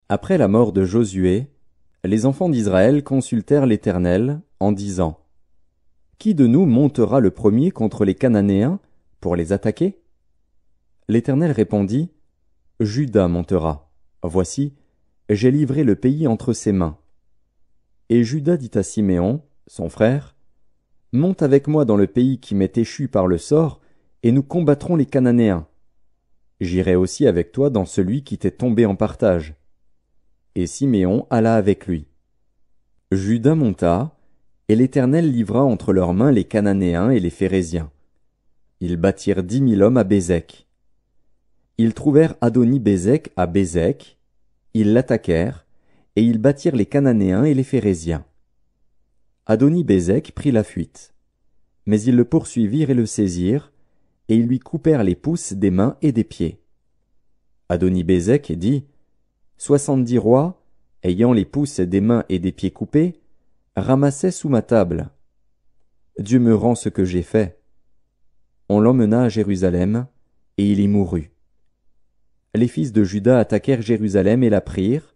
Après la mort de Josué, les enfants d'Israël consultèrent l'Éternel en disant: Qui de nous montera le premier contre les Cananéens pour les attaquer? L'Éternel répondit: Juda montera. Voici, j'ai livré le pays entre ses mains. Et Juda dit à Siméon, son frère: Monte avec moi dans le pays qui m'est échu par le sort, et nous combattrons les Cananéens. J'irai aussi avec toi dans celui qui t'est tombé en partage. Et Siméon alla avec lui. Juda monta, et l'Éternel livra entre leurs mains les Cananéens et les Phéréziens. Ils battirent 10 000 hommes à Bézek. Ils trouvèrent Adoni-Bézek à Bézek, ils l'attaquèrent, et ils battirent les Cananéens et les Phéréziens. Adoni-Bézek prit la fuite. Mais ils le poursuivirent et le saisirent, et ils lui coupèrent les pouces des mains et des pieds. Adoni-Bézek dit: 70 rois, ayant les pouces des mains et des pieds coupés, ramassaient sous ma table. Dieu me rend ce que j'ai fait. On l'emmena à Jérusalem, et il y mourut. Les fils de Juda attaquèrent Jérusalem et la prirent.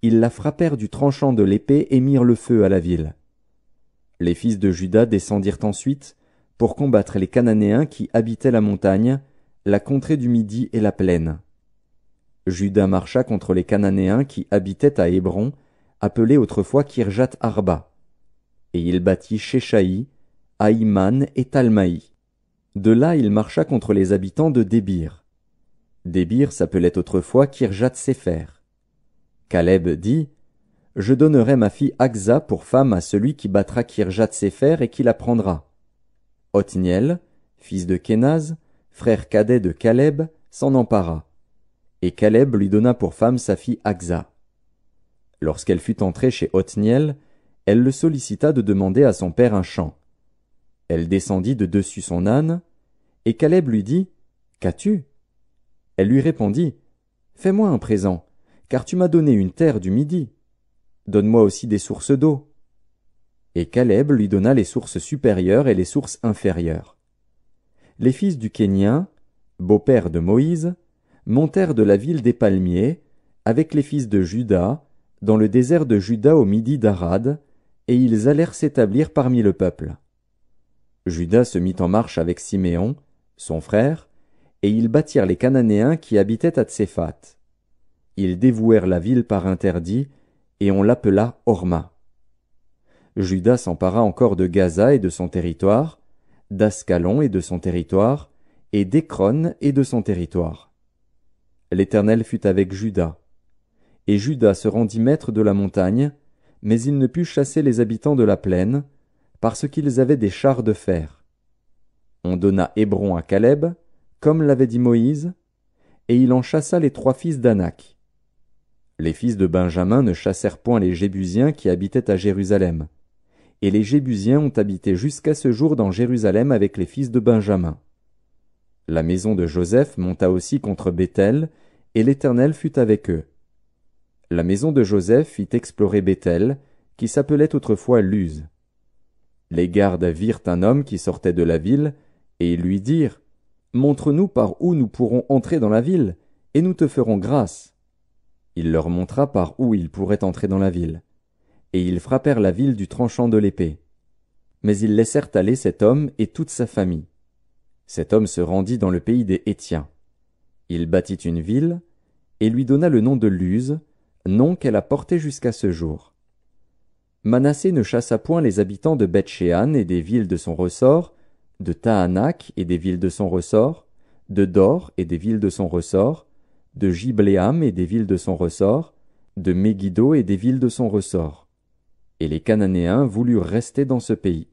Ils la frappèrent du tranchant de l'épée et mirent le feu à la ville. Les fils de Juda descendirent ensuite pour combattre les Cananéens qui habitaient la montagne, la contrée du Midi et la plaine. Juda marcha contre les Cananéens qui habitaient à Hébron, appelé autrefois Kirjat Arba. Et il battit Shéshaï, Aïman et Talmaï. De là il marcha contre les habitants de Débir. Débir s'appelait autrefois Kirjat Sépher. Caleb dit: Je donnerai ma fille Aksa pour femme à celui qui battra Kirjat Sépher et qui la prendra. Othniel, fils de Kénaz, frère cadet de Caleb, s'en empara. Et Caleb lui donna pour femme sa fille Aksa. Lorsqu'elle fut entrée chez Othniel, elle le sollicita de demander à son père un champ. Elle descendit de dessus son âne, et Caleb lui dit: Qu'as-tu? Elle lui répondit: Fais-moi un présent, car tu m'as donné une terre du Midi. Donne-moi aussi des sources d'eau. Et Caleb lui donna les sources supérieures et les sources inférieures. Les fils du Kénien, beau-père de Moïse, montèrent de la ville des palmiers, avec les fils de Juda, dans le désert de Juda au midi d'Arad, et ils allèrent s'établir parmi le peuple. Juda se mit en marche avec Siméon, son frère, et ils battirent les Cananéens qui habitaient à Tséphat. Ils dévouèrent la ville par interdit, et on l'appela Horma. Juda s'empara encore de Gaza et de son territoire, d'Ascalon et de son territoire, et d'Écron et de son territoire. L'Éternel fut avec Juda. Et Juda se rendit maître de la montagne, mais il ne put chasser les habitants de la plaine, parce qu'ils avaient des chars de fer. On donna Hébron à Caleb, comme l'avait dit Moïse, et il en chassa les 3 fils d'Anak. Les fils de Benjamin ne chassèrent point les Jébusiens qui habitaient à Jérusalem. Et les Jébusiens ont habité jusqu'à ce jour dans Jérusalem avec les fils de Benjamin. La maison de Joseph monta aussi contre Béthel, et l'Éternel fut avec eux. La maison de Joseph fit explorer Béthel, qui s'appelait autrefois Luz. Les gardes virent un homme qui sortait de la ville, et ils lui dirent: Montre-nous par où nous pourrons entrer dans la ville, et nous te ferons grâce. Il leur montra par où ils pourraient entrer dans la ville. Et ils frappèrent la ville du tranchant de l'épée. Mais ils laissèrent aller cet homme et toute sa famille. Cet homme se rendit dans le pays des Hétiens. Il bâtit une ville, et lui donna le nom de Luz, nom qu'elle a porté jusqu'à ce jour. Manassé ne chassa point les habitants de Beth-Shéan et des villes de son ressort, de Tahanak et des villes de son ressort, de Dor et des villes de son ressort, de Gibléam et des villes de son ressort, de Megiddo et des villes de son ressort. Et les Cananéens voulurent rester dans ce pays.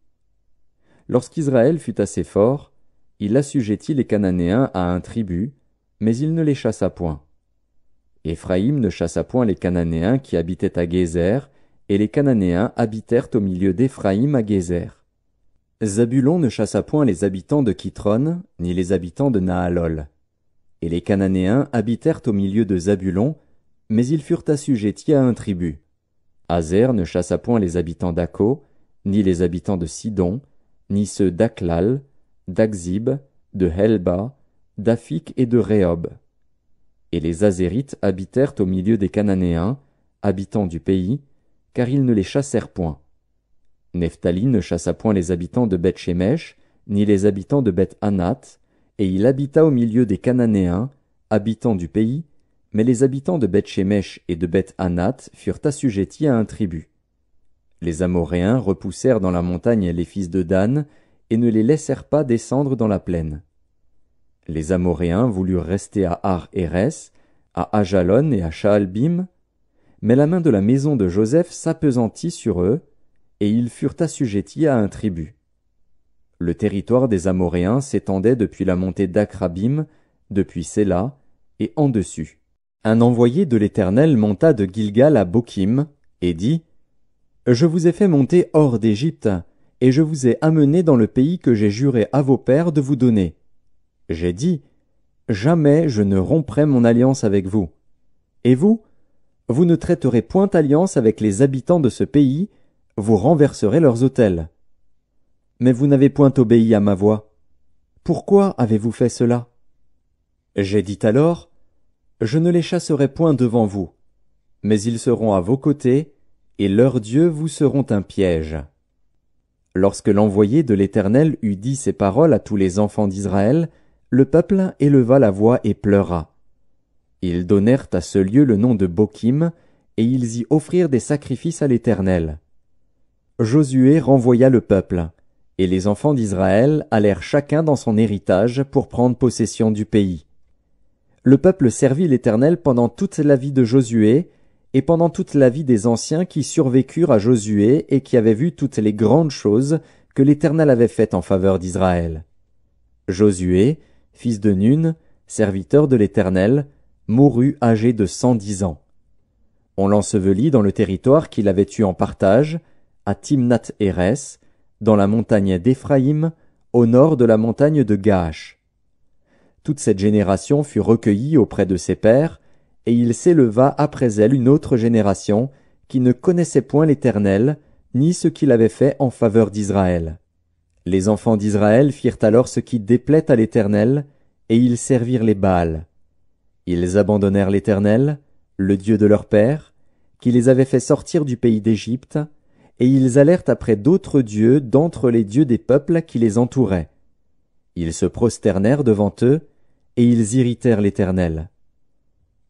Lorsqu'Israël fut assez fort, il assujettit les Cananéens à un tribut, mais il ne les chassa point. Éphraïm ne chassa point les Cananéens qui habitaient à Gézer, et les Cananéens habitèrent au milieu d'Éphraïm à Gézer. Zabulon ne chassa point les habitants de Kitron, ni les habitants de Nahalol. Et les Cananéens habitèrent au milieu de Zabulon, mais ils furent assujettis à un tribut. Azer ne chassa point les habitants d'Akko, ni les habitants de Sidon, ni ceux d'Aklal, d'Akzib, de Helba, d'Afik et de Rehob. Et les Azérites habitèrent au milieu des Cananéens, habitants du pays, car ils ne les chassèrent point. Nephtali ne chassa point les habitants de Beth-Shemesh, ni les habitants de Beth-Anath, et il habita au milieu des Cananéens, habitants du pays, mais les habitants de Beth-Shemesh et de Beth-Anath furent assujettis à un tribut. Les Amoréens repoussèrent dans la montagne les fils de Dan, et ne les laissèrent pas descendre dans la plaine. Les Amoréens voulurent rester à Ar-Hérès, à Ajalon et à Shaalbim, mais la main de la maison de Joseph s'appesantit sur eux, et ils furent assujettis à un tribut. Le territoire des Amoréens s'étendait depuis la montée d'Akrabim, depuis Séla, et en dessus. Un envoyé de l'Éternel monta de Gilgal à Bokim, et dit, « Je vous ai fait monter hors d'Égypte, et je vous ai amené dans le pays que j'ai juré à vos pères de vous donner. J'ai dit, jamais je ne romprai mon alliance avec vous. Et vous, vous ne traiterez point alliance avec les habitants de ce pays, vous renverserez leurs autels. Mais vous n'avez point obéi à ma voix. Pourquoi avez-vous fait cela? J'ai dit alors, je ne les chasserai point devant vous, mais ils seront à vos côtés, et leurs dieux vous seront un piège. Lorsque l'envoyé de l'Éternel eut dit ces paroles à tous les enfants d'Israël, le peuple éleva la voix et pleura. Ils donnèrent à ce lieu le nom de Bokim, et ils y offrirent des sacrifices à l'Éternel. Josué renvoya le peuple, et les enfants d'Israël allèrent chacun dans son héritage pour prendre possession du pays. Le peuple servit l'Éternel pendant toute la vie de Josué, et pendant toute la vie des anciens qui survécurent à Josué et qui avaient vu toutes les grandes choses que l'Éternel avait faites en faveur d'Israël. Josué, fils de Nun, serviteur de l'Éternel, mourut âgé de 110 ans. On l'ensevelit dans le territoire qu'il avait eu en partage, à Timnath-Hérès, dans la montagne d'Éphraïm, au nord de la montagne de Gaash. Toute cette génération fut recueillie auprès de ses pères, et il s'éleva après elle une autre génération qui ne connaissait point l'Éternel, ni ce qu'il avait fait en faveur d'Israël. Les enfants d'Israël firent alors ce qui déplaît à l'Éternel, et ils servirent les Baals. Ils abandonnèrent l'Éternel, le Dieu de leur père, qui les avait fait sortir du pays d'Égypte, et ils allèrent après d'autres dieux d'entre les dieux des peuples qui les entouraient. Ils se prosternèrent devant eux, et ils irritèrent l'Éternel.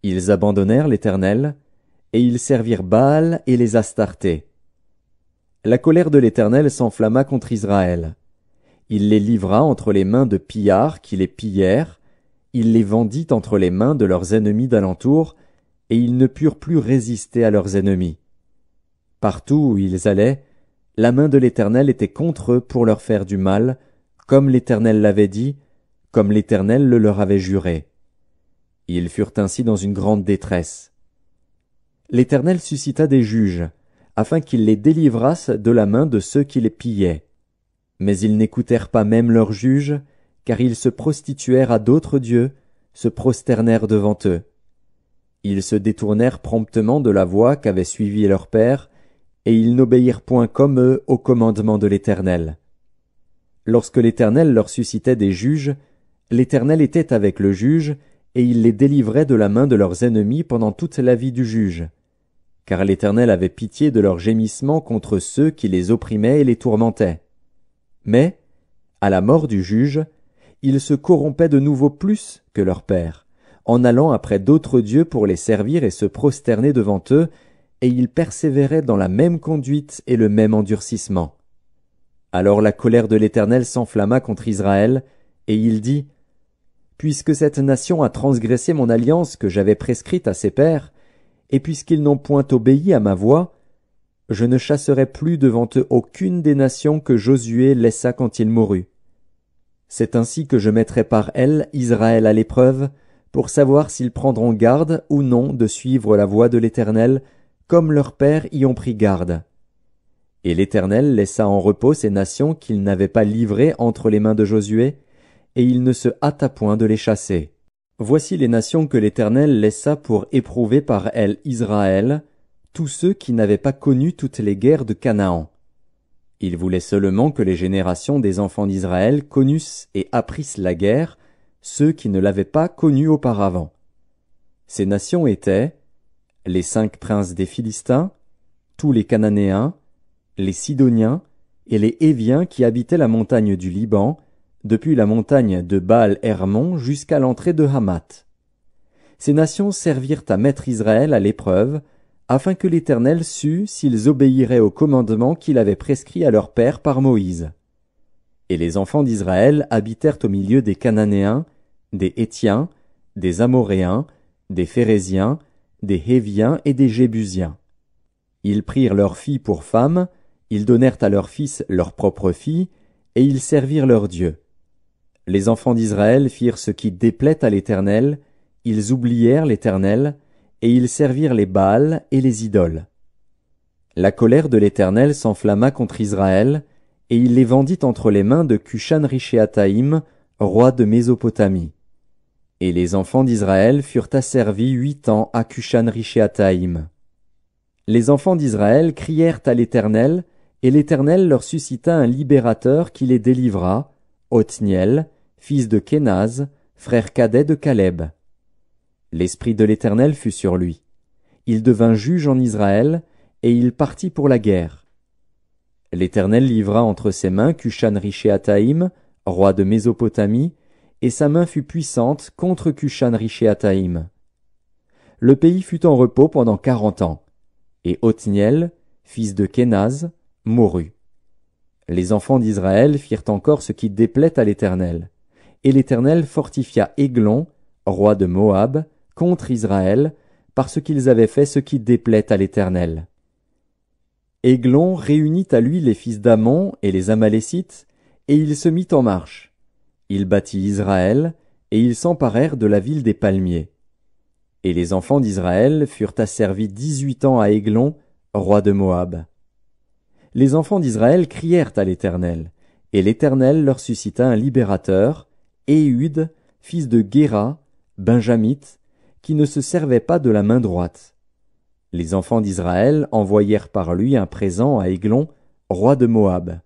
Ils abandonnèrent l'Éternel, et ils servirent Baal et les Astartés. La colère de l'Éternel s'enflamma contre Israël. Il les livra entre les mains de pillards qui les pillèrent, il les vendit entre les mains de leurs ennemis d'alentour, et ils ne purent plus résister à leurs ennemis. Partout où ils allaient, la main de l'Éternel était contre eux pour leur faire du mal, comme l'Éternel l'avait dit, comme l'Éternel le leur avait juré. Ils furent ainsi dans une grande détresse. L'Éternel suscita des juges, afin qu'ils les délivrassent de la main de ceux qui les pillaient. Mais ils n'écoutèrent pas même leurs juges, car ils se prostituèrent à d'autres dieux, se prosternèrent devant eux. Ils se détournèrent promptement de la voie qu'avait suivie leur père, et ils n'obéirent point comme eux au commandement de l'Éternel. Lorsque l'Éternel leur suscitait des juges, l'Éternel était avec le juge, et il les délivrait de la main de leurs ennemis pendant toute la vie du juge. Car l'Éternel avait pitié de leurs gémissements contre ceux qui les opprimaient et les tourmentaient. Mais, à la mort du juge, ils se corrompaient de nouveau plus que leur père, en allant après d'autres dieux pour les servir et se prosterner devant eux, et ils persévéraient dans la même conduite et le même endurcissement. Alors la colère de l'Éternel s'enflamma contre Israël, et il dit, « Puisque cette nation a transgressé mon alliance que j'avais prescrite à ses pères, et puisqu'ils n'ont point obéi à ma voix, je ne chasserai plus devant eux aucune des nations que Josué laissa quand il mourut. C'est ainsi que je mettrai par elles Israël à l'épreuve, pour savoir s'ils prendront garde ou non de suivre la voie de l'Éternel, comme leurs pères y ont pris garde. » Et l'Éternel laissa en repos ces nations qu'il n'avait pas livrées entre les mains de Josué, et il ne se hâta point de les chasser. Voici les nations que l'Éternel laissa pour éprouver par elles Israël, tous ceux qui n'avaient pas connu toutes les guerres de Canaan. Il voulait seulement que les générations des enfants d'Israël connussent et apprissent la guerre, ceux qui ne l'avaient pas connue auparavant. Ces nations étaient les 5 princes des Philistins, tous les Cananéens, les Sidoniens et les Héviens qui habitaient la montagne du Liban, depuis la montagne de Baal-Hermon jusqu'à l'entrée de Hamath. Ces nations servirent à mettre Israël à l'épreuve, afin que l'Éternel sût s'ils obéiraient au commandement qu'il avait prescrit à leur père par Moïse. Et les enfants d'Israël habitèrent au milieu des Cananéens, des Hétiens, des Amoréens, des Phéréziens, des Héviens et des Jébusiens. Ils prirent leurs filles pour femmes, ils donnèrent à leurs fils leurs propres filles, et ils servirent leur Dieu. Les enfants d'Israël firent ce qui déplaît à l'Éternel, ils oublièrent l'Éternel, et ils servirent les Baals et les idoles. La colère de l'Éternel s'enflamma contre Israël, et il les vendit entre les mains de Cushan-Rishéataïm, roi de Mésopotamie. Et les enfants d'Israël furent asservis 8 ans à Cushan-Rishéataïm. Les enfants d'Israël crièrent à l'Éternel, et l'Éternel leur suscita un libérateur qui les délivra, Othniel, fils de Kénaz, frère cadet de Caleb. L'esprit de l'Éternel fut sur lui. Il devint juge en Israël, et il partit pour la guerre. L'Éternel livra entre ses mains Cushan-Rishéataïm, roi de Mésopotamie, et sa main fut puissante contre Cushan-Rishéataïm. Le pays fut en repos pendant 40 ans, et Othniel, fils de Kénaz, mourut. Les enfants d'Israël firent encore ce qui déplaît à l'Éternel, et l'Éternel fortifia Églon, roi de Moab, contre Israël, parce qu'ils avaient fait ce qui déplaît à l'Éternel. Églon réunit à lui les fils d'Ammon et les Amalécites, et il se mit en marche. Il bâtit Israël, et ils s'emparèrent de la ville des palmiers. Et les enfants d'Israël furent asservis 18 ans à Églon, roi de Moab. Les enfants d'Israël crièrent à l'Éternel, et l'Éternel leur suscita un libérateur, Éhud, fils de Guéra, benjamite, qui ne se servait pas de la main droite. Les enfants d'Israël envoyèrent par lui un présent à Églon, roi de Moab.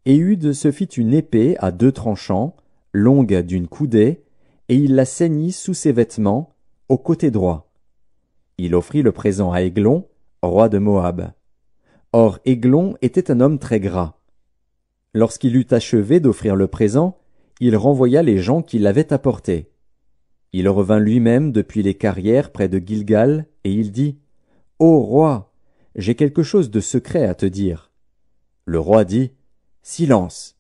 Éhud se fit une épée à 2 tranchants, longue d'une coudée, et il la ceignit sous ses vêtements, au côté droit. Il offrit le présent à Églon, roi de Moab. Or Églon était un homme très gras. Lorsqu'il eut achevé d'offrir le présent, il renvoya les gens qui l'avaient apporté. Il revint lui-même depuis les carrières près de Gilgal, et il dit, « Ô roi, j'ai quelque chose de secret à te dire. » Le roi dit, « Silence !»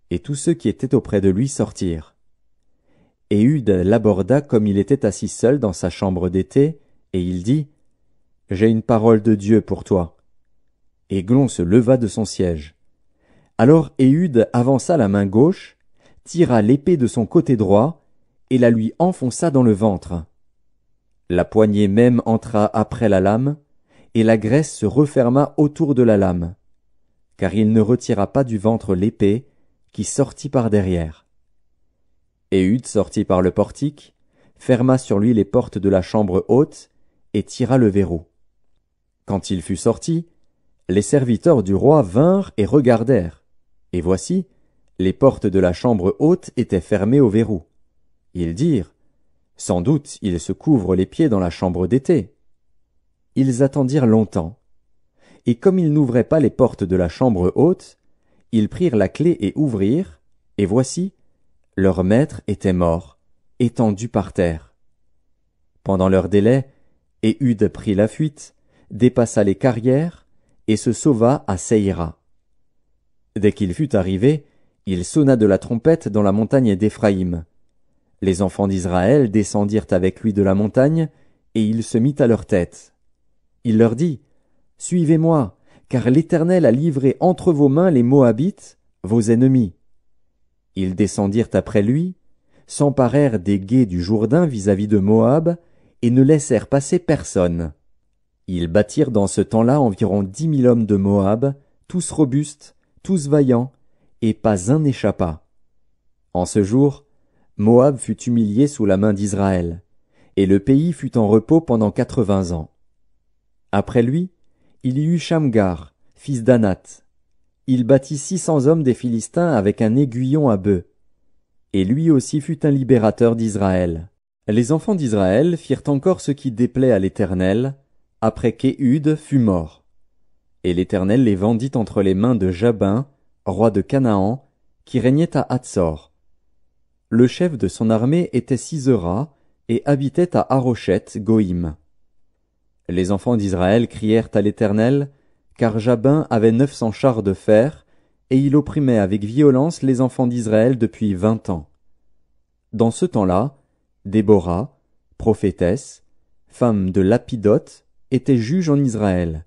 Et tous ceux qui étaient auprès de lui sortirent. Éhud l'aborda comme il était assis seul dans sa chambre d'été, et il dit, « J'ai une parole de Dieu pour toi. » Églon se leva de son siège. Alors Éhud avança la main gauche, tira l'épée de son côté droit, et la lui enfonça dans le ventre. La poignée même entra après la lame, et la graisse se referma autour de la lame, car il ne retira pas du ventre l'épée, qui sortit par derrière. Éhud sortit par le portique, ferma sur lui les portes de la chambre haute, et tira le verrou. Quand il fut sorti, les serviteurs du roi vinrent et regardèrent, et voici, les portes de la chambre haute étaient fermées au verrou. Ils dirent, « Sans doute il se couvre les pieds dans la chambre d'été. » Ils attendirent longtemps. Et comme ils n'ouvraient pas les portes de la chambre haute, ils prirent la clé et ouvrirent, et voici, leur maître était mort, étendu par terre. Pendant leur délai, Éhud prit la fuite, dépassa les carrières, et se sauva à Seïra. Dès qu'il fut arrivé, il sonna de la trompette dans la montagne d'Éphraïm. Les enfants d'Israël descendirent avec lui de la montagne, et il se mit à leur tête. Il leur dit, « Suivez-moi, car l'Éternel a livré entre vos mains les Moabites, vos ennemis. » Ils descendirent après lui, s'emparèrent des gués du Jourdain vis-à-vis de Moab, et ne laissèrent passer personne. Ils battirent dans ce temps-là environ 10 000 hommes de Moab, tous robustes, tous vaillants, et pas un n'échappa. En ce jour, Moab fut humilié sous la main d'Israël, et le pays fut en repos pendant 80 ans. Après lui, il y eut Shamgar, fils d'Anath. Il battit 600 hommes des Philistins avec un aiguillon à bœuf. Et lui aussi fut un libérateur d'Israël. Les enfants d'Israël firent encore ce qui déplaît à l'Éternel, après qu'Éhud fut mort. Et l'Éternel les vendit entre les mains de Jabin, roi de Canaan, qui régnait à Hatsor. Le chef de son armée était Sisera, et habitait à Haroshet-Goïm. Les enfants d'Israël crièrent à l'Éternel, car Jabin avait 900 chars de fer, et il opprimait avec violence les enfants d'Israël depuis 20 ans. Dans ce temps-là, Déborah, prophétesse, femme de Lapidoth, était juge en Israël.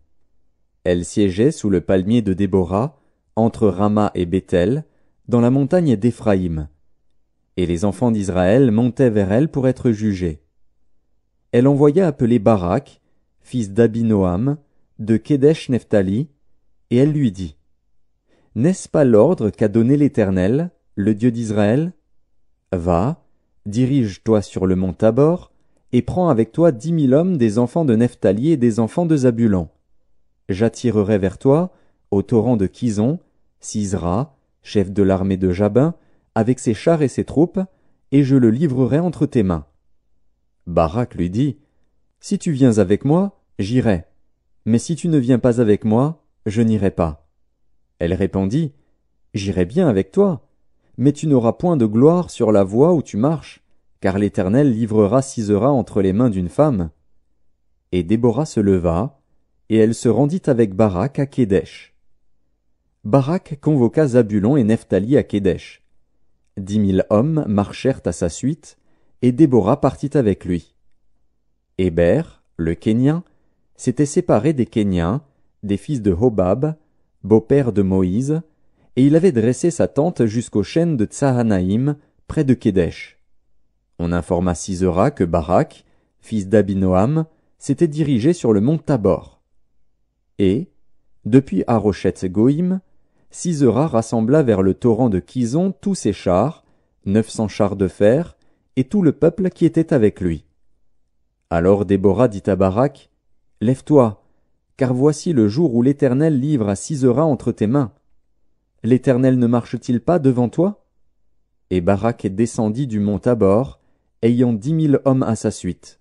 Elle siégeait sous le palmier de Déborah, entre Rama et Béthel, dans la montagne d'Éphraïm. Et les enfants d'Israël montaient vers elle pour être jugés. Elle envoya appeler Barak, fils d'Abinoam, de Kédesh-Nephtali, et elle lui dit, « N'est-ce pas l'ordre qu'a donné l'Éternel, le Dieu d'Israël? Va, dirige-toi sur le mont Tabor, et prends avec toi 10 000 hommes des enfants de Nephtali et des enfants de Zabulon. J'attirerai vers toi, au torrent de Kison, Sisera, chef de l'armée de Jabin, avec ses chars et ses troupes, et je le livrerai entre tes mains. » Barak lui dit, « Si tu viens avec moi, j'irai, mais si tu ne viens pas avec moi, je n'irai pas. » Elle répondit, « J'irai bien avec toi, mais tu n'auras point de gloire sur la voie où tu marches, car l'Éternel livrera Sisera entre les mains d'une femme. » Et Déborah se leva, et elle se rendit avec Barak à Kédesh. Barak convoqua Zabulon et Nephtali à Kédesh. 10 000 hommes marchèrent à sa suite, et Déborah partit avec lui. Héber, le Kénien, s'était séparé des Kéniens, des fils de Hobab, beau-père de Moïse, et il avait dressé sa tente jusqu'aux chênes de Tsahanaïm, près de Kédesh. On informa Sisera que Barak, fils d'Abinoam, s'était dirigé sur le mont Tabor. Et, depuis Haroshet-Goïm, Sisera rassembla vers le torrent de Kison tous ses chars, 900 chars de fer, et tout le peuple qui était avec lui. Alors Déborah dit à Barak, « Lève-toi, car voici le jour où l'Éternel livre à Sisera entre tes mains. L'Éternel ne marche-t-il pas devant toi? » Et Barak descendit du mont Tabor, ayant 10 000 hommes à sa suite.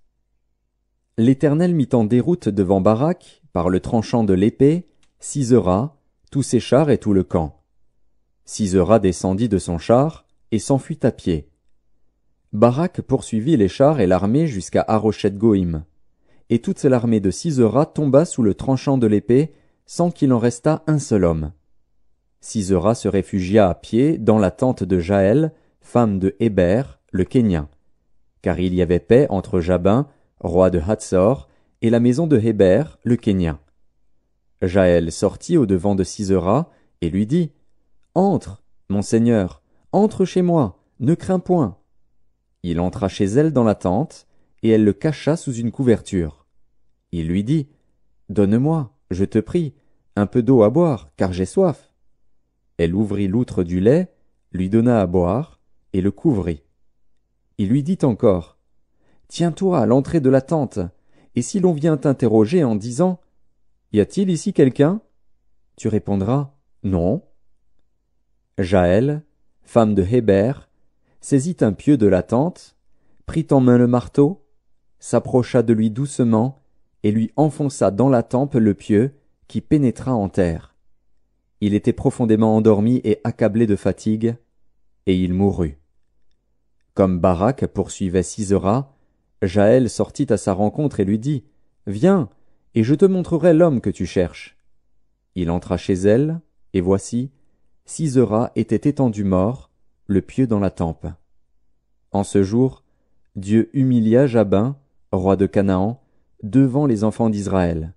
L'Éternel mit en déroute devant Barak, par le tranchant de l'épée, Sisera, tous ses chars et tout le camp. Sisera descendit de son char, et s'enfuit à pied. Barak poursuivit les chars et l'armée jusqu'à Haroshet-Goïm. Et toute l'armée de Sisera tomba sous le tranchant de l'épée, sans qu'il en restât un seul homme. Sisera se réfugia à pied dans la tente de Jaël, femme de Héber, le Kénien. Car il y avait paix entre Jabin, roi de Hatsor, et la maison de Héber, le Kénien. Jaël sortit au-devant de Sisera, et lui dit, « Entre, mon seigneur, entre chez moi, ne crains point. » Il entra chez elle dans la tente, et elle le cacha sous une couverture. Il lui dit, « Donne-moi, je te prie, un peu d'eau à boire, car j'ai soif. » Elle ouvrit l'outre du lait, lui donna à boire, et le couvrit. Il lui dit encore, « Tiens-toi à l'entrée de la tente, et si l'on vient t'interroger en disant, « Y a-t-il ici quelqu'un ?» tu répondras, « Non. » Jaël, femme de Héber, saisit un pieu de la tente, prit en main le marteau, s'approcha de lui doucement, et lui enfonça dans la tempe le pieu, qui pénétra en terre. Il était profondément endormi et accablé de fatigue, et il mourut. Comme Barak poursuivait Sisera, Jaël sortit à sa rencontre et lui dit, « Viens, et je te montrerai l'homme que tu cherches. » Il entra chez elle, et voici, Sisera était étendu mort, le pieu dans la tempe. En ce jour, Dieu humilia Jabin, roi de Canaan, devant les enfants d'Israël.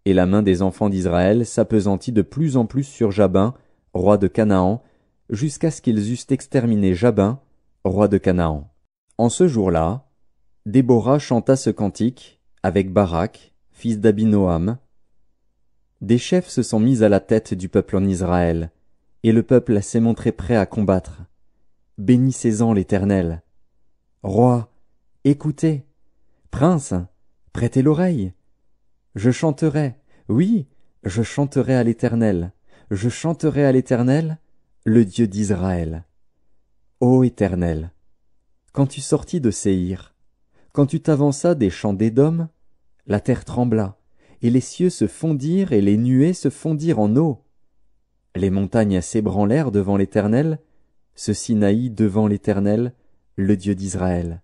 Et la main des enfants d'Israël s'appesantit de plus en plus sur Jabin, roi de Canaan, jusqu'à ce qu'ils eussent exterminé Jabin, roi de Canaan. En ce jour-là, Déborah chanta ce cantique avec Barak, fils d'Abinoam. Des chefs se sont mis à la tête du peuple en Israël, et le peuple s'est montré prêt à combattre. Bénissez-en l'Éternel. Roi, écoutez. Prince, prêtez l'oreille. Je chanterai, oui, je chanterai à l'Éternel. Je chanterai à l'Éternel, le Dieu d'Israël. Ô Éternel, quand tu sortis de Séhir, Quand tu t'avanças des champs d'Édom, la terre trembla, et les cieux se fondirent et les nuées se fondirent en eau. Les montagnes s'ébranlèrent devant l'Éternel, ce Sinaï devant l'Éternel, le Dieu d'Israël.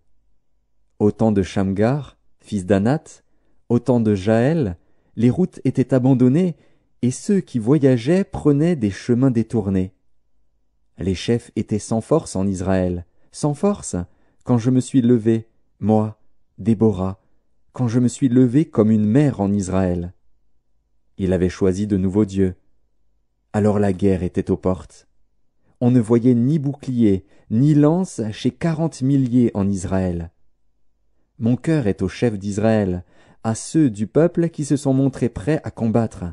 Au temps de Shamgar, fils d'Anath, au temps de Jaël, les routes étaient abandonnées, et ceux qui voyageaient prenaient des chemins détournés. Les chefs étaient sans force en Israël, sans force, quand je me suis levé, moi, Déborah, quand je me suis levé comme une mère en Israël. Il avait choisi de nouveaux dieux. Alors la guerre était aux portes. On ne voyait ni bouclier, ni lance chez 40 milliers en Israël. Mon cœur est aux chefs d'Israël, à ceux du peuple qui se sont montrés prêts à combattre.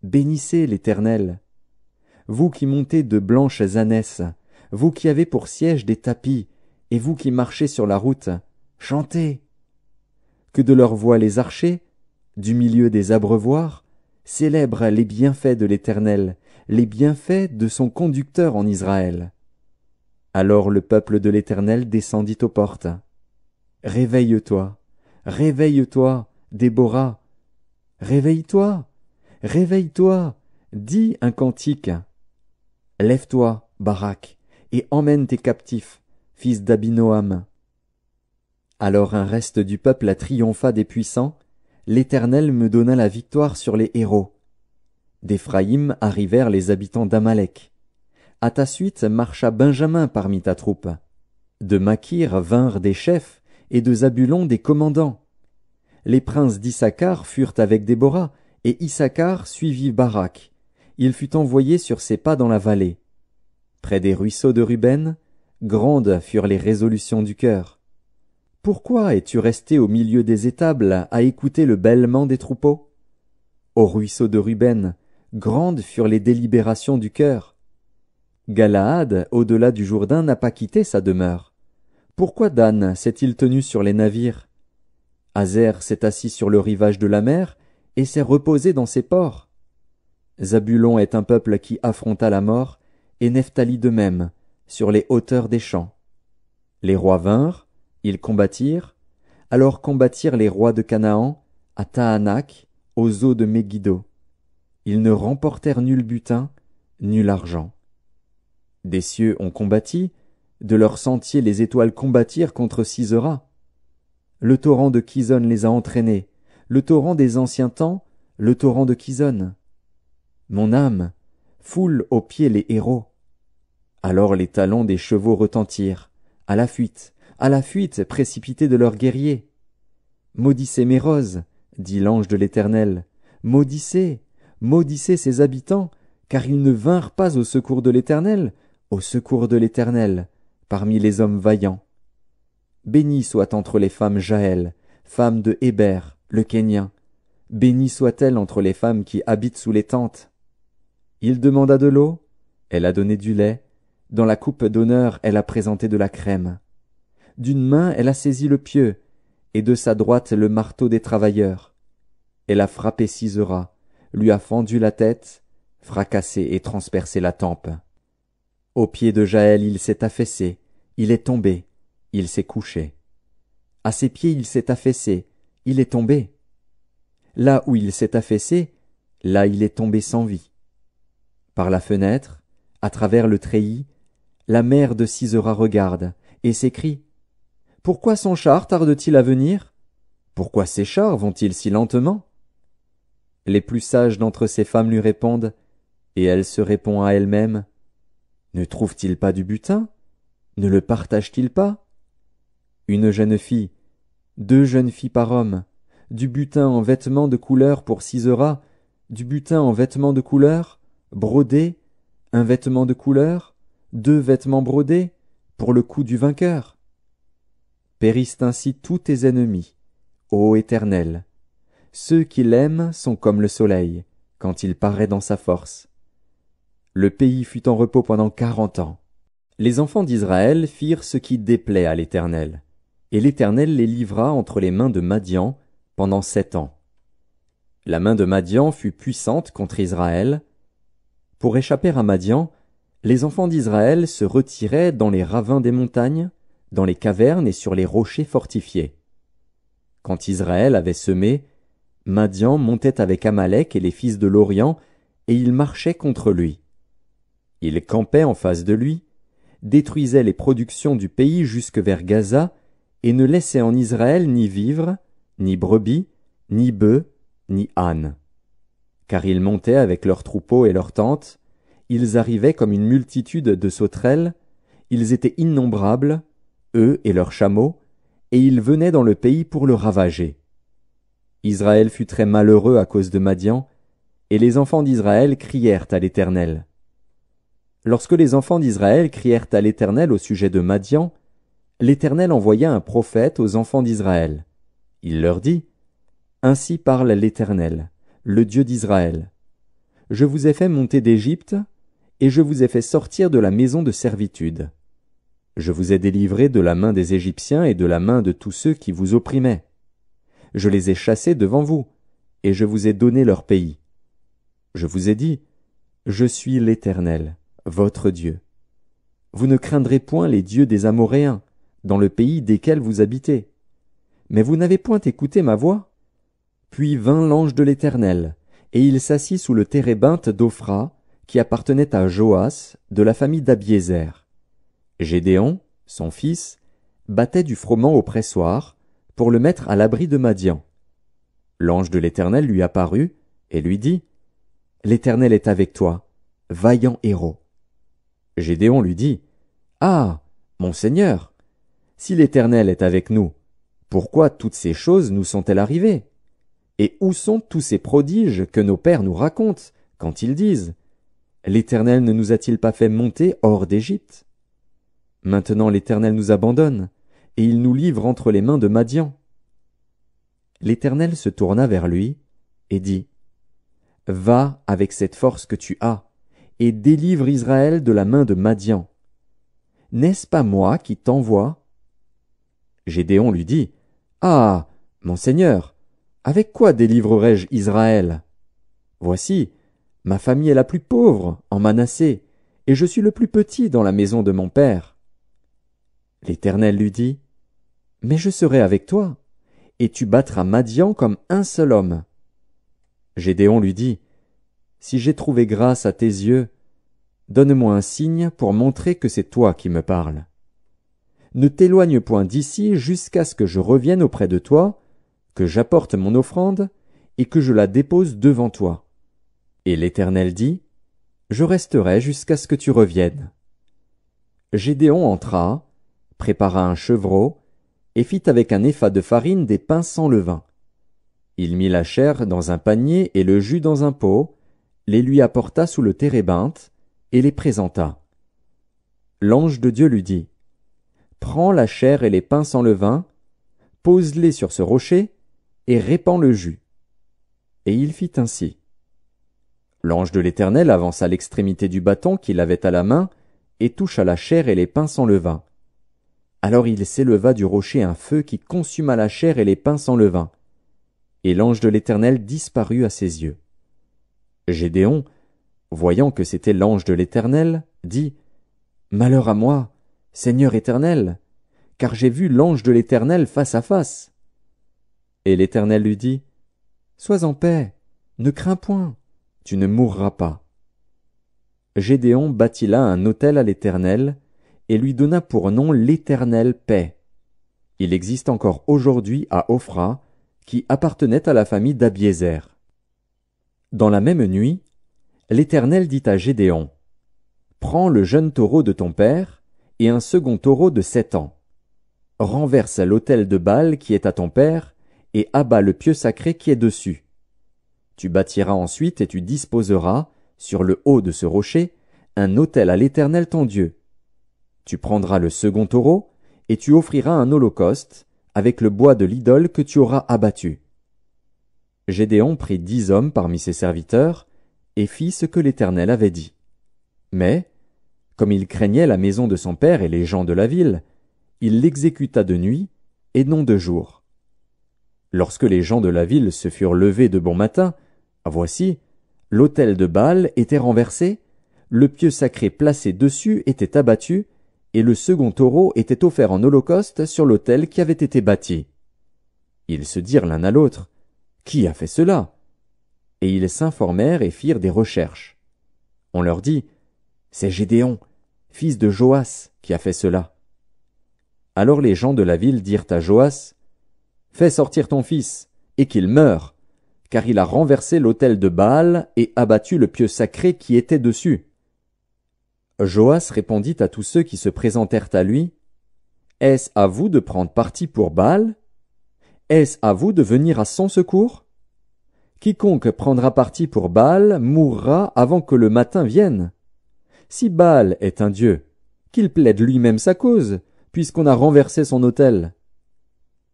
Bénissez l'Éternel. Vous qui montez de blanches ânesses, vous qui avez pour siège des tapis, et vous qui marchez sur la route, chantez. Que de leur voix les archers, du milieu des abreuvoirs, célèbrent les bienfaits de l'Éternel, les bienfaits de son conducteur en Israël. Alors le peuple de l'Éternel descendit aux portes. Réveille-toi, réveille-toi, Déborah. Réveille-toi, réveille-toi, dis un cantique. Lève-toi, Barak, et emmène tes captifs, fils d'Abinoam. Alors un reste du peuple triompha des puissants, l'Éternel me donna la victoire sur les héros. D'Éphraïm arrivèrent les habitants d'Amalek. À ta suite marcha Benjamin parmi ta troupe. De Makir vinrent des chefs, et de Zabulon des commandants. Les princes d'Issachar furent avec Déborah, et Issachar suivit Barak. Il fut envoyé sur ses pas dans la vallée. Près des ruisseaux de Ruben, grandes furent les résolutions du cœur. Pourquoi es-tu resté au milieu des étables à écouter le bêlement des troupeaux? Au ruisseau de Ruben, grandes furent les délibérations du cœur. Galaad, au-delà du Jourdain, n'a pas quitté sa demeure. Pourquoi Dan s'est-il tenu sur les navires? Azer s'est assis sur le rivage de la mer et s'est reposé dans ses ports. Zabulon est un peuple qui affronta la mort, et Nephtali de même, sur les hauteurs des champs. Les rois vinrent, ils combattirent, alors combattirent les rois de Canaan, à Tahanak, aux eaux de Megiddo. Ils ne remportèrent nul butin, nul argent. Des cieux ont combattu, de leurs sentiers les étoiles combattirent contre Sisera. Le torrent de Kison les a entraînés, le torrent des anciens temps, le torrent de Kison. Mon âme, foule aux pieds les héros. Alors les talons des chevaux retentirent, à la fuite précipités de leurs guerriers. Maudissez Mérose, dit l'ange de l'Éternel, maudissez, maudissez ses habitants, car ils ne vinrent pas au secours de l'Éternel, parmi les hommes vaillants. Bénie soit entre les femmes Jaël, femme de Héber, le Kénien. Bénie soit-elle entre les femmes qui habitent sous les tentes. Il demanda de l'eau, elle a donné du lait, dans la coupe d'honneur elle a présenté de la crème. D'une main elle a saisi le pieu, et de sa droite le marteau des travailleurs. Elle a frappé Sisera, lui a fendu la tête, fracassé et transpercé la tempe. Au pied de Jaël il s'est affaissé, il est tombé, il s'est couché. À ses pieds il s'est affaissé, il est tombé. Là où il s'est affaissé, là il est tombé sans vie. Par la fenêtre, à travers le treillis, la mère de Sisera regarde, et s'écrie: Pourquoi son char tarde-t-il à venir? Pourquoi ses chars vont-ils si lentement? Les plus sages d'entre ces femmes lui répondent, et elle se répond à elle-même: Ne trouve-t-il pas du butin? Ne le partage-t-il pas? Une jeune fille, 2 jeunes filles par homme, du butin en vêtements de couleur pour Sisera, du butin en vêtements de couleur, brodé, un vêtement de couleur, 2 vêtements brodés, pour le cou du vainqueur. Périssent ainsi tous tes ennemis, ô Éternel. Ceux qui l'aiment sont comme le soleil, quand il paraît dans sa force. Le pays fut en repos pendant 40 ans. Les enfants d'Israël firent ce qui déplaît à l'Éternel, et l'Éternel les livra entre les mains de Madian pendant 7 ans. La main de Madian fut puissante contre Israël. Pour échapper à Madian, les enfants d'Israël se retiraient dans les ravins des montagnes, dans les cavernes et sur les rochers fortifiés. quand Israël avait semé, Madian montait avec Amalek et les fils de l'Orient, et ils marchaient contre lui. Ils campaient en face de lui, détruisaient les productions du pays jusque vers Gaza, et ne laissaient en Israël ni vivres, ni brebis, ni bœufs, ni ânes. Car ils montaient avec leurs troupeaux et leurs tentes, ils arrivaient comme une multitude de sauterelles, ils étaient innombrables, eux et leurs chameaux, et ils venaient dans le pays pour le ravager. Israël fut très malheureux à cause de Madian, et les enfants d'Israël crièrent à l'Éternel. Lorsque les enfants d'Israël crièrent à l'Éternel au sujet de Madian, l'Éternel envoya un prophète aux enfants d'Israël. Il leur dit, « Ainsi parle l'Éternel, le Dieu d'Israël. Je vous ai fait monter d'Égypte, et je vous ai fait sortir de la maison de servitude. Je vous ai délivrés de la main des Égyptiens et de la main de tous ceux qui vous opprimaient. Je les ai chassés devant vous, et je vous ai donné leur pays. Je vous ai dit, je suis l'Éternel, votre Dieu. Vous ne craindrez point les dieux des Amoréens, dans le pays desquels vous habitez. Mais vous n'avez point écouté ma voix. Puis vint l'ange de l'Éternel, et il s'assit sous le térébinthe d'Ophra, qui appartenait à Joas, de la famille d'Abiézer. Gédéon, son fils, battait du froment au pressoir, pour le mettre à l'abri de Madian. L'ange de l'Éternel lui apparut, et lui dit, « L'Éternel est avec toi, vaillant héros. » Gédéon lui dit, « Ah, mon Seigneur, si l'Éternel est avec nous, pourquoi toutes ces choses nous sont-elles arrivées? Et où sont tous ces prodiges que nos pères nous racontent, quand ils disent, « L'Éternel ne nous a-t-il pas fait monter hors d'Égypte? » Maintenant l'Éternel nous abandonne, et il nous livre entre les mains de Madian. L'Éternel se tourna vers lui, et dit, « Va avec cette force que tu as, et délivre Israël de la main de Madian. N'est-ce pas moi qui t'envoie? » Gédéon lui dit, « Ah, mon Seigneur, avec quoi délivrerai-je Israël? Voici, ma famille est la plus pauvre en Manassé, et je suis le plus petit dans la maison de mon père. » L'Éternel lui dit, « Mais je serai avec toi, et tu battras Madian comme un seul homme. » Gédéon lui dit, « Si j'ai trouvé grâce à tes yeux, donne-moi un signe pour montrer que c'est toi qui me parles. Ne t'éloigne point d'ici jusqu'à ce que je revienne auprès de toi, que j'apporte mon offrande, et que je la dépose devant toi. » Et l'Éternel dit, « Je resterai jusqu'à ce que tu reviennes. » Gédéon entra, prépara un chevreau, et fit avec un épha de farine des pains sans levain. Il mit la chair dans un panier et le jus dans un pot, les lui apporta sous le térébinthe, et les présenta. L'ange de Dieu lui dit, « Prends la chair et les pains sans levain, pose-les sur ce rocher, et répands le jus. » Et il fit ainsi. L'ange de l'Éternel avança l'extrémité du bâton qu'il avait à la main, et toucha la chair et les pains sans levain. Alors il s'éleva du rocher un feu qui consuma la chair et les pains sans levain. Et l'ange de l'Éternel disparut à ses yeux. Gédéon, voyant que c'était l'ange de l'Éternel, dit, « Malheur à moi, Seigneur Éternel, car j'ai vu l'ange de l'Éternel face à face. » Et l'Éternel lui dit, « Sois en paix, ne crains point, tu ne mourras pas. » Gédéon bâtit là un autel à l'Éternel, et lui donna pour nom l'Éternel paix. Il existe encore aujourd'hui à Ophra, qui appartenait à la famille d'Abiézer. Dans la même nuit, l'Éternel dit à Gédéon, « Prends le jeune taureau de ton père, et un second taureau de 7 ans. Renverse l'autel de Baal qui est à ton père, et abat le pieu sacré qui est dessus. Tu bâtiras ensuite et tu disposeras, sur le haut de ce rocher, un autel à l'Éternel ton Dieu. Tu prendras le second taureau, et tu offriras un holocauste, avec le bois de l'idole que tu auras abattu. » Gédéon prit 10 hommes parmi ses serviteurs, et fit ce que l'Éternel avait dit. Mais, comme il craignait la maison de son père et les gens de la ville, il l'exécuta de nuit, et non de jour. Lorsque les gens de la ville se furent levés de bon matin, voici, l'autel de Baal était renversé, le pieu sacré placé dessus était abattu, et le second taureau était offert en holocauste sur l'autel qui avait été bâti. Ils se dirent l'un à l'autre, « Qui a fait cela ?» Et ils s'informèrent et firent des recherches. On leur dit, « C'est Gédéon, fils de Joas, qui a fait cela. » Alors les gens de la ville dirent à Joas, « Fais sortir ton fils, et qu'il meure, car il a renversé l'autel de Baal et abattu le pieu sacré qui était dessus. » Joas répondit à tous ceux qui se présentèrent à lui, « Est-ce à vous de prendre parti pour Baal? Est-ce à vous de venir à son secours? Quiconque prendra parti pour Baal mourra avant que le matin vienne. Si Baal est un dieu, qu'il plaide lui-même sa cause, puisqu'on a renversé son autel. »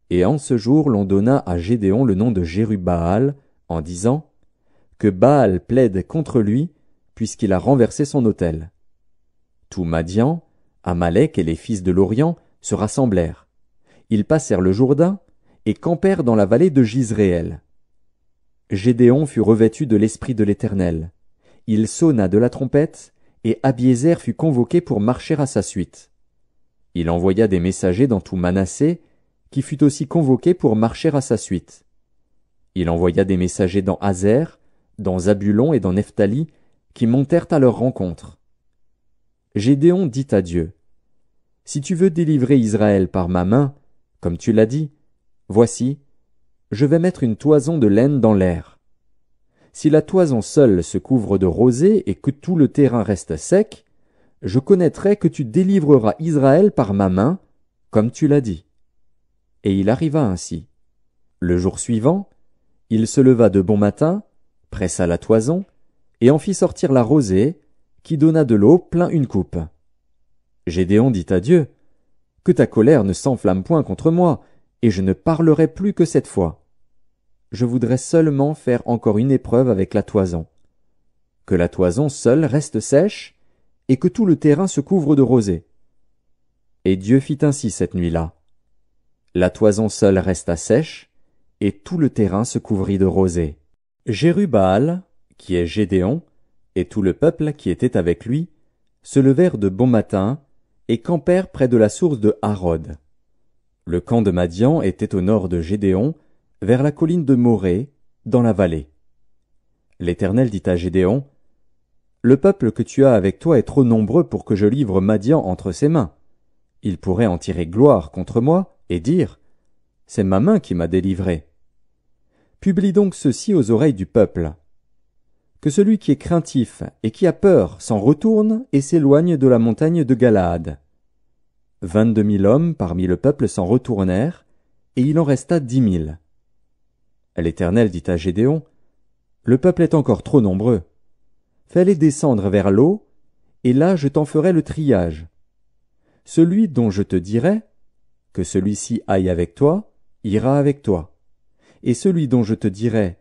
Et en ce jour l'on donna à Gédéon le nom de Jérubbaal, en disant, « Que Baal plaide contre lui, puisqu'il a renversé son autel. » Tout Madian, Amalek et les fils de l'Orient se rassemblèrent. Ils passèrent le Jourdain et campèrent dans la vallée de Jizréel. Gédéon fut revêtu de l'Esprit de l'Éternel. Il sonna de la trompette, et Abiézer fut convoqué pour marcher à sa suite. Il envoya des messagers dans tout Manassé, qui fut aussi convoqué pour marcher à sa suite. Il envoya des messagers dans Azer, dans Zabulon et dans Nephtali, qui montèrent à leur rencontre. Gédéon dit à Dieu, « Si tu veux délivrer Israël par ma main, comme tu l'as dit, voici, je vais mettre une toison de laine dans l'air. Si la toison seule se couvre de rosée et que tout le terrain reste sec, je connaîtrai que tu délivreras Israël par ma main, comme tu l'as dit. » Et il arriva ainsi. Le jour suivant, il se leva de bon matin, pressa la toison, et en fit sortir la rosée, qui donna de l'eau plein une coupe. Gédéon dit à Dieu, « Que ta colère ne s'enflamme point contre moi, et je ne parlerai plus que cette fois. Je voudrais seulement faire encore une épreuve avec la toison. Que la toison seule reste sèche, et que tout le terrain se couvre de rosée. » Et Dieu fit ainsi cette nuit-là. La toison seule resta sèche, et tout le terrain se couvrit de rosée. Jérubbaal, qui est Gédéon, et tout le peuple qui était avec lui, se levèrent de bon matin, et campèrent près de la source de Harod. Le camp de Madian était au nord de Gédéon, vers la colline de Morée, dans la vallée. L'Éternel dit à Gédéon, « Le peuple que tu as avec toi est trop nombreux pour que je livre Madian entre ses mains. Il pourrait en tirer gloire contre moi, et dire, « C'est ma main qui m'a délivré. » Publie donc ceci aux oreilles du peuple. Que celui qui est craintif et qui a peur s'en retourne et s'éloigne de la montagne de Galaad. 22 000 hommes parmi le peuple s'en retournèrent, et il en resta 10 000. L'Éternel dit à Gédéon, « Le peuple est encore trop nombreux. Fais-les descendre vers l'eau, et là je t'en ferai le triage. Celui dont je te dirai, que celui-ci aille avec toi, ira avec toi. Et celui dont je te dirai,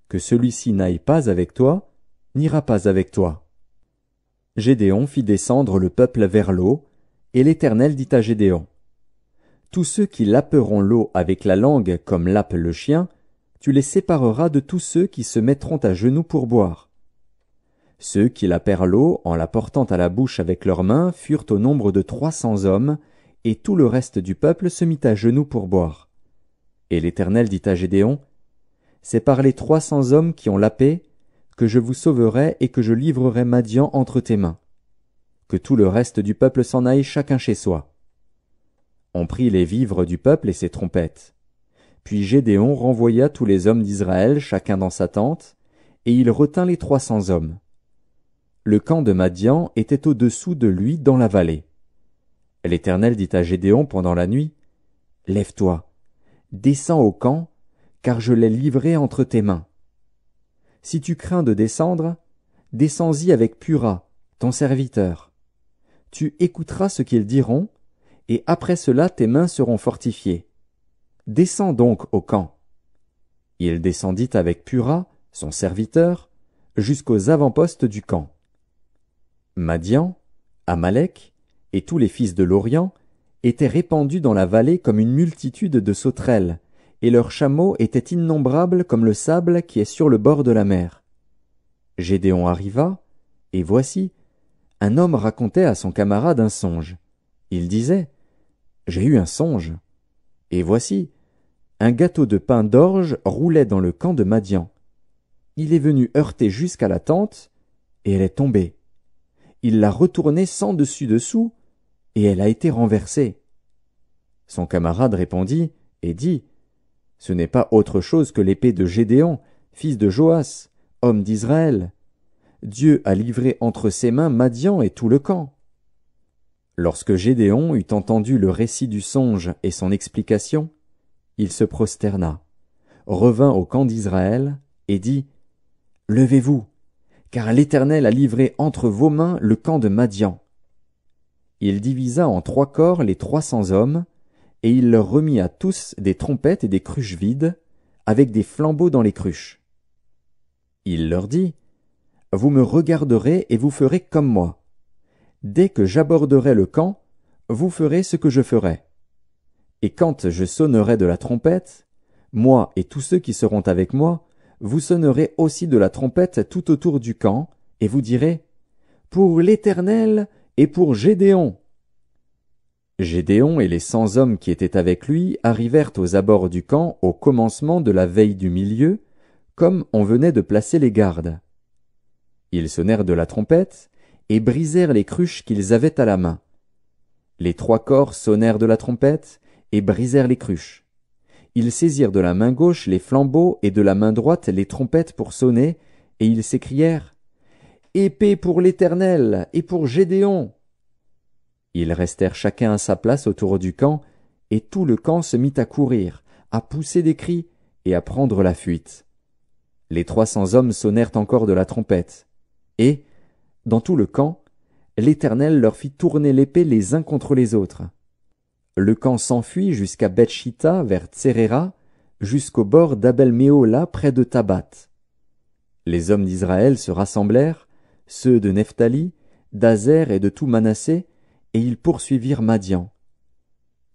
que celui-ci n'aille pas avec toi, n'ira pas avec toi. » Gédéon fit descendre le peuple vers l'eau, et l'Éternel dit à Gédéon, « Tous ceux qui laperont l'eau avec la langue comme lappe le chien, tu les sépareras de tous ceux qui se mettront à genoux pour boire. » Ceux qui lapèrent l'eau en la portant à la bouche avec leurs mains furent au nombre de 300 hommes, et tout le reste du peuple se mit à genoux pour boire. Et l'Éternel dit à Gédéon, « C'est par les 300 hommes qui ont lapé que je vous sauverai et que je livrerai Madian entre tes mains. Que tout le reste du peuple s'en aille chacun chez soi. » On prit les vivres du peuple et ses trompettes. Puis Gédéon renvoya tous les hommes d'Israël chacun dans sa tente, et il retint les 300 hommes. Le camp de Madian était au-dessous de lui dans la vallée. L'Éternel dit à Gédéon pendant la nuit, « Lève-toi, descends au camp, car je l'ai livré entre tes mains. Si tu crains de descendre, descends-y avec Pura, ton serviteur. Tu écouteras ce qu'ils diront, et après cela tes mains seront fortifiées. Descends donc au camp. » Il descendit avec Pura, son serviteur, jusqu'aux avant-postes du camp. Madian, Amalek, et tous les fils de l'Orient étaient répandus dans la vallée comme une multitude de sauterelles, et leurs chameaux étaient innombrables comme le sable qui est sur le bord de la mer. Gédéon arriva, et voici, un homme racontait à son camarade un songe. Il disait, « J'ai eu un songe. Et voici, un gâteau de pain d'orge roulait dans le camp de Madian. Il est venu heurter jusqu'à la tente, et elle est tombée. Il l'a retournée sans dessus-dessous, et elle a été renversée. Son camarade répondit et dit, « Ce n'est pas autre chose que l'épée de Gédéon, fils de Joas, homme d'Israël. Dieu a livré entre ses mains Madian et tout le camp. » Lorsque Gédéon eut entendu le récit du songe et son explication, il se prosterna, revint au camp d'Israël et dit, « Levez-vous, car l'Éternel a livré entre vos mains le camp de Madian. » Il divisa en 3 corps les 300 hommes, et il leur remit à tous des trompettes et des cruches vides, avec des flambeaux dans les cruches. Il leur dit, « Vous me regarderez et vous ferez comme moi. Dès que j'aborderai le camp, vous ferez ce que je ferai. Et quand je sonnerai de la trompette, moi et tous ceux qui seront avec moi, vous sonnerez aussi de la trompette tout autour du camp, et vous direz, « Pour l'Éternel et pour Gédéon. » Gédéon et les 100 hommes qui étaient avec lui arrivèrent aux abords du camp au commencement de la veille du milieu, comme on venait de placer les gardes. Ils sonnèrent de la trompette et brisèrent les cruches qu'ils avaient à la main. Les 3 corps sonnèrent de la trompette et brisèrent les cruches. Ils saisirent de la main gauche les flambeaux et de la main droite les trompettes pour sonner, et ils s'écrièrent, « Épée pour l'Éternel et pour Gédéon !» Ils restèrent chacun à sa place autour du camp, et tout le camp se mit à courir, à pousser des cris et à prendre la fuite. Les 300 hommes sonnèrent encore de la trompette. Et, dans tout le camp, l'Éternel leur fit tourner l'épée les uns contre les autres. Le camp s'enfuit jusqu'à Beth-Shitta vers Tseréra, jusqu'au bord d'Abel-Méhola près de Tabath. Les hommes d'Israël se rassemblèrent, ceux de Nephtali, d'Azer et de tout Manassé, et ils poursuivirent Madian.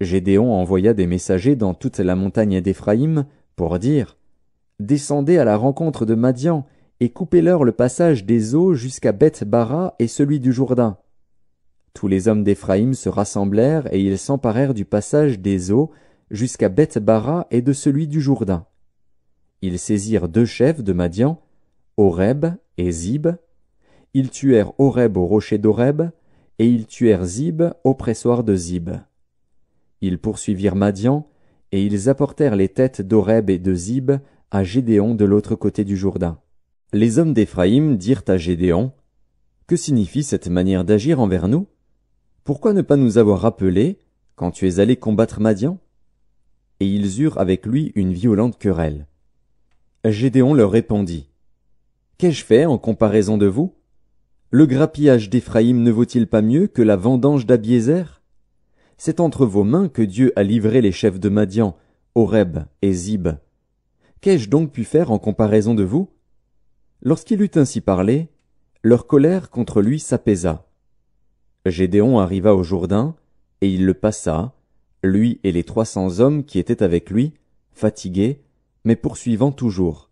Gédéon envoya des messagers dans toute la montagne d'Éphraïm pour dire, « Descendez à la rencontre de Madian et coupez-leur le passage des eaux jusqu'à Beth-Bara et celui du Jourdain. » Tous les hommes d'Éphraïm se rassemblèrent et ils s'emparèrent du passage des eaux jusqu'à Beth-Bara et de celui du Jourdain. Ils saisirent 2 chefs de Madian, Oreb et Zib. Ils tuèrent Oreb au rocher d'Oreb, et ils tuèrent Zib au pressoir de Zib. Ils poursuivirent Madian, et ils apportèrent les têtes d'Oreb et de Zib à Gédéon de l'autre côté du Jourdain. Les hommes d'Éphraïm dirent à Gédéon, « Que signifie cette manière d'agir envers nous? Pourquoi ne pas nous avoir appelés quand tu es allé combattre Madian ?» Et ils eurent avec lui une violente querelle. Gédéon leur répondit, « Qu'ai-je fait en comparaison de vous? Le grappillage d'Éphraïm ne vaut-il pas mieux que la vendange d'Abiézer? C'est entre vos mains que Dieu a livré les chefs de Madian, Oreb et Zib. Qu'ai-je donc pu faire en comparaison de vous? » Lorsqu'il eut ainsi parlé, leur colère contre lui s'apaisa. Gédéon arriva au Jourdain, et il le passa, lui et les 300 hommes qui étaient avec lui, fatigués, mais poursuivant toujours.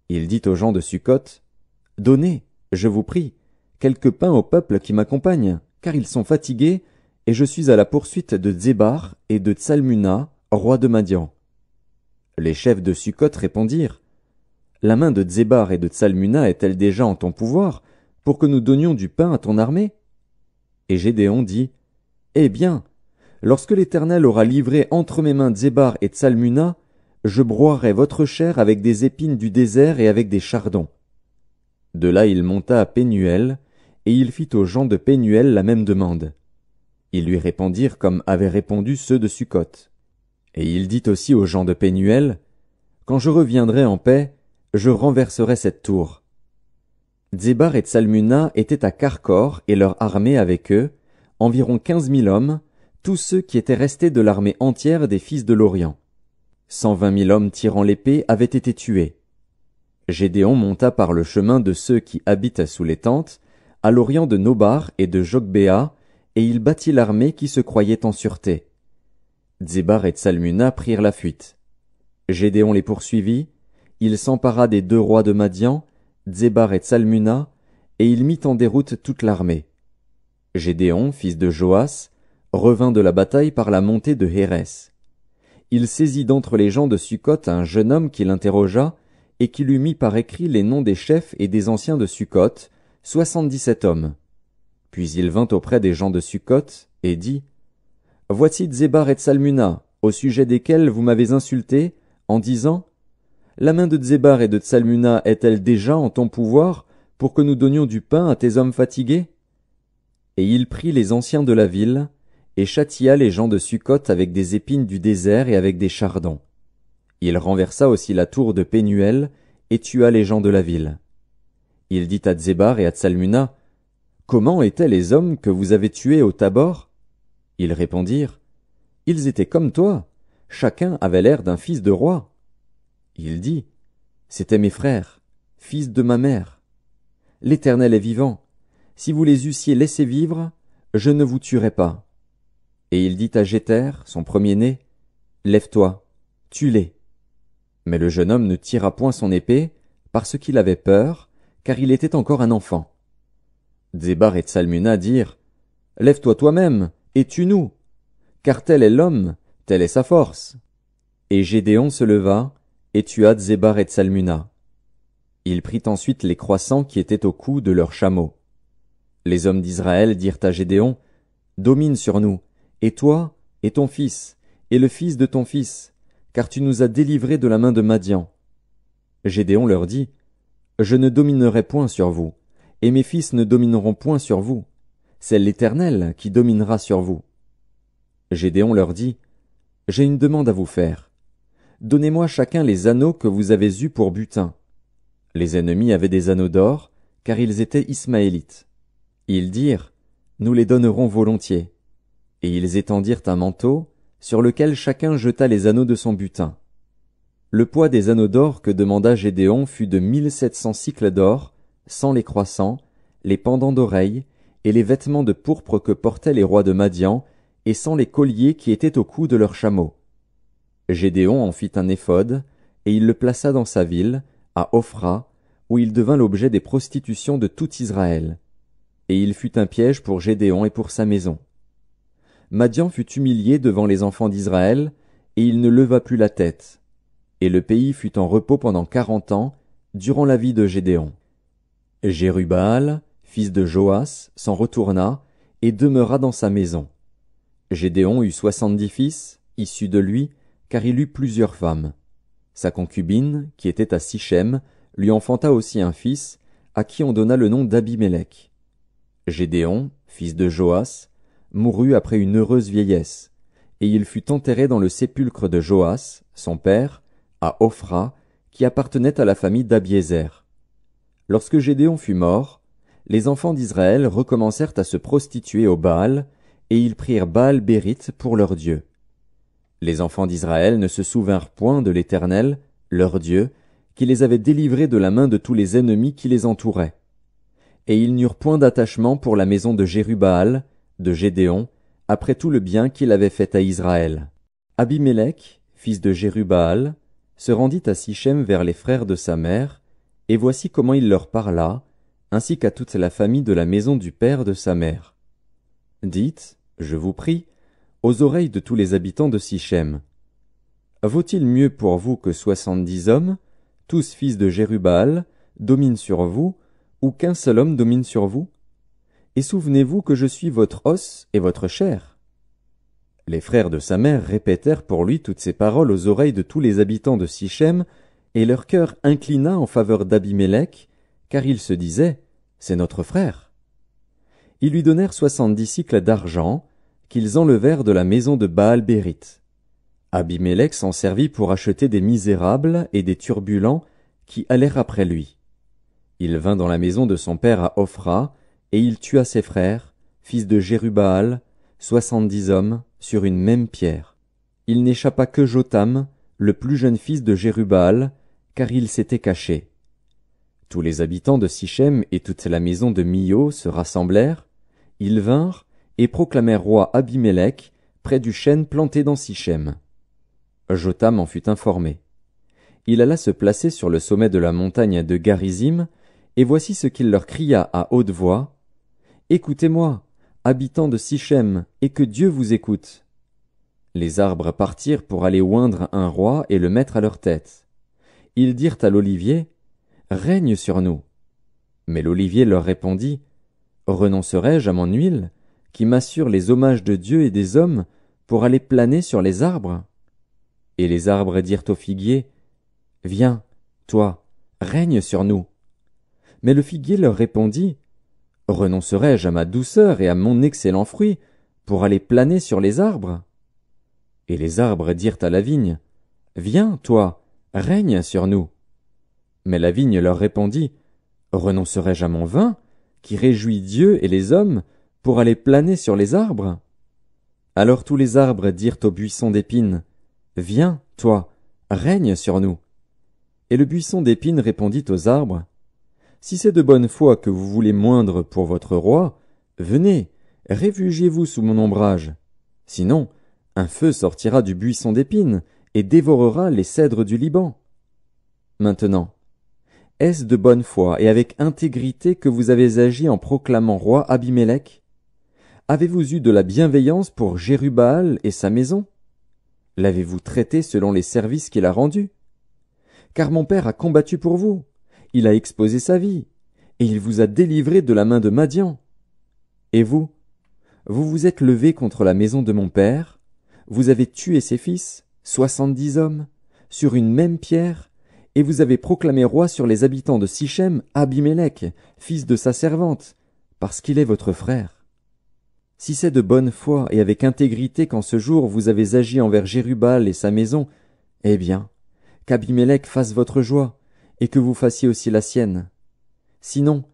Il dit aux gens de Sukkot, « Donnez, je vous prie, quelque pain au peuple qui m'accompagne, car ils sont fatigués, et je suis à la poursuite de Zébar et de Tsalmuna, roi de Madian. » Les chefs de Sukkot répondirent, « La main de Zébar et de Tsalmuna est-elle déjà en ton pouvoir, pour que nous donnions du pain à ton armée? » Et Gédéon dit, « Eh bien, lorsque l'Éternel aura livré entre mes mains Zébar et Tsalmuna, je broierai votre chair avec des épines du désert et avec des chardons. » De là il monta à Pénuel, et il fit aux gens de Pénuel la même demande. Ils lui répondirent comme avaient répondu ceux de Sukkot. Et il dit aussi aux gens de Pénuel, « Quand je reviendrai en paix, je renverserai cette tour. » Zébar et Tsalmuna étaient à Karkor et leur armée avec eux, environ 15 000 hommes, tous ceux qui étaient restés de l'armée entière des fils de l'Orient. 120 000 hommes tirant l'épée avaient été tués. Gédéon monta par le chemin de ceux qui habitent sous les tentes, à l'orient de Nobar et de Jogbéa, et il battit l'armée qui se croyait en sûreté. Zébar et Tsalmuna prirent la fuite. Gédéon les poursuivit, il s'empara des 2 rois de Madian, Zébar et Tsalmuna, et il mit en déroute toute l'armée. Gédéon, fils de Joas, revint de la bataille par la montée de Hérès. il saisit d'entre les gens de Succoth un jeune homme qui l'interrogea, et qui lui mit par écrit les noms des chefs et des anciens de Succoth, 77 hommes. Puis il vint auprès des gens de Succoth, et dit, Voici Zébar et Tsalmuna, au sujet desquels vous m'avez insulté, en disant, La main de Zébar et de Tsalmuna est-elle déjà en ton pouvoir, pour que nous donnions du pain à tes hommes fatigués? Et il prit les anciens de la ville, et châtia les gens de Succoth avec des épines du désert et avec des chardons. Il renversa aussi la tour de Pénuel, et tua les gens de la ville. Il dit à Zébar et à Tsalmuna, Comment étaient les hommes que vous avez tués au Tabor? Ils répondirent, Ils étaient comme toi, chacun avait l'air d'un fils de roi. Il dit, C'étaient mes frères, fils de ma mère. L'Éternel est vivant, si vous les eussiez laissés vivre, je ne vous tuerais pas. Et il dit à Jéter, son premier-né, Lève-toi, tue-les. Mais le jeune homme ne tira point son épée, parce qu'il avait peur, car il était encore un enfant. Zébar et Tsalmuna dirent, Lève-toi toi-même, et tue-nous, car tel est l'homme, telle est sa force. Et Gédéon se leva, et tua Zébar et Tsalmuna. Il prit ensuite les croissants qui étaient au cou de leurs chameaux. Les hommes d'Israël dirent à Gédéon, Domine sur nous, et toi, et ton fils, et le fils de ton fils, car tu nous as délivrés de la main de Madian. Gédéon leur dit, Je ne dominerai point sur vous, et mes fils ne domineront point sur vous. C'est l'Éternel qui dominera sur vous. Gédéon leur dit, J'ai une demande à vous faire. Donnez-moi chacun les anneaux que vous avez eus pour butin. Les ennemis avaient des anneaux d'or, car ils étaient ismaélites. Ils dirent, Nous les donnerons volontiers. Et ils étendirent un manteau, sur lequel chacun jeta les anneaux de son butin. Le poids des anneaux d'or que demanda Gédéon fut de 1700 cycles d'or, sans les croissants, les pendants d'oreilles, et les vêtements de pourpre que portaient les rois de Madian, et sans les colliers qui étaient au cou de leurs chameaux. Gédéon en fit un éphod, et il le plaça dans sa ville, à Ophra, où il devint l'objet des prostitutions de tout Israël. Et il fut un piège pour Gédéon et pour sa maison. Madian fut humilié devant les enfants d'Israël, et il ne leva plus la tête. Et le pays fut en repos pendant 40 ans, durant la vie de Gédéon. Jérubbaal, fils de Joas, s'en retourna, et demeura dans sa maison. Gédéon eut 70 fils, issus de lui, car il eut plusieurs femmes. Sa concubine, qui était à Sichem, lui enfanta aussi un fils, à qui on donna le nom d'Abimélec. Gédéon, fils de Joas, mourut après une heureuse vieillesse, et il fut enterré dans le sépulcre de Joas, son père, à Ophra, qui appartenait à la famille d'Abiézer. Lorsque Gédéon fut mort, les enfants d'Israël recommencèrent à se prostituer au Baal, et ils prirent Baal-Bérith pour leur Dieu. Les enfants d'Israël ne se souvinrent point de l'Éternel, leur Dieu, qui les avait délivrés de la main de tous les ennemis qui les entouraient. Et ils n'eurent point d'attachement pour la maison de Jérubbaal, de Gédéon, après tout le bien qu'il avait fait à Israël. Abimélec, fils de Jérubbaal, se rendit à Sichem vers les frères de sa mère, et voici comment il leur parla, ainsi qu'à toute la famille de la maison du père de sa mère. Dites, je vous prie, aux oreilles de tous les habitants de Sichem. Vaut-il mieux pour vous que 70 hommes, tous fils de Jérubbaal, dominent sur vous, ou qu'un seul homme domine sur vous? Et souvenez-vous que je suis votre os et votre chair. Les frères de sa mère répétèrent pour lui toutes ces paroles aux oreilles de tous les habitants de Sichem, et leur cœur inclina en faveur d'Abimélec, car ils se disaient, c'est notre frère. Ils lui donnèrent 70 cycles d'argent, qu'ils enlevèrent de la maison de Baal-Bérith. Abimélec s'en servit pour acheter des misérables et des turbulents qui allèrent après lui. Il vint dans la maison de son père à Ophra, et il tua ses frères, fils de Jérubbaal, 70 hommes, sur une même pierre. Il n'échappa que Jotham, le plus jeune fils de Jérubbaal, car il s'était caché. Tous les habitants de Sichem et toute la maison de Mio se rassemblèrent, ils vinrent et proclamèrent roi Abimélec près du chêne planté dans Sichem. Jotham en fut informé. Il alla se placer sur le sommet de la montagne de Garizim, et voici ce qu'il leur cria à haute voix. Écoutez-moi, habitants de Sichem, et que Dieu vous écoute. Les arbres partirent pour aller oindre un roi et le mettre à leur tête. Ils dirent à l'olivier, « Règne sur nous. » Mais l'olivier leur répondit, « Renoncerai-je à mon huile, qui m'assure les hommages de Dieu et des hommes, pour aller planer sur les arbres ?» Et les arbres dirent au figuier, « Viens, toi, règne sur nous. » Mais le figuier leur répondit, « Renoncerai-je à ma douceur et à mon excellent fruit, pour aller planer sur les arbres ?» Et les arbres dirent à la vigne, « Viens, toi, règne sur nous. » Mais la vigne leur répondit, « Renoncerai-je à mon vin, qui réjouit Dieu et les hommes, pour aller planer sur les arbres ?» Alors tous les arbres dirent au buisson d'épines, « Viens, toi, règne sur nous. » Et le buisson d'épines répondit aux arbres, « Si c'est de bonne foi que vous voulez moindre pour votre roi, venez, réfugiez-vous sous mon ombrage. Sinon, un feu sortira du buisson d'épines et dévorera les cèdres du Liban. Maintenant, est-ce de bonne foi et avec intégrité que vous avez agi en proclamant roi Abimélec? Avez-vous eu de la bienveillance pour Jérubbaal et sa maison? L'avez-vous traité selon les services qu'il a rendus? Car mon père a combattu pour vous, il a exposé sa vie, et il vous a délivré de la main de Madian. Et vous, vous vous êtes levé contre la maison de mon père, vous avez tué ses fils, 70 hommes, sur une même pierre, et vous avez proclamé roi sur les habitants de Sichem Abimélec, fils de sa servante, parce qu'il est votre frère. Si c'est de bonne foi et avec intégrité qu'en ce jour vous avez agi envers Jérubbaal et sa maison, eh bien, qu'Abimélec fasse votre joie, et que vous fassiez aussi la sienne. Sinon,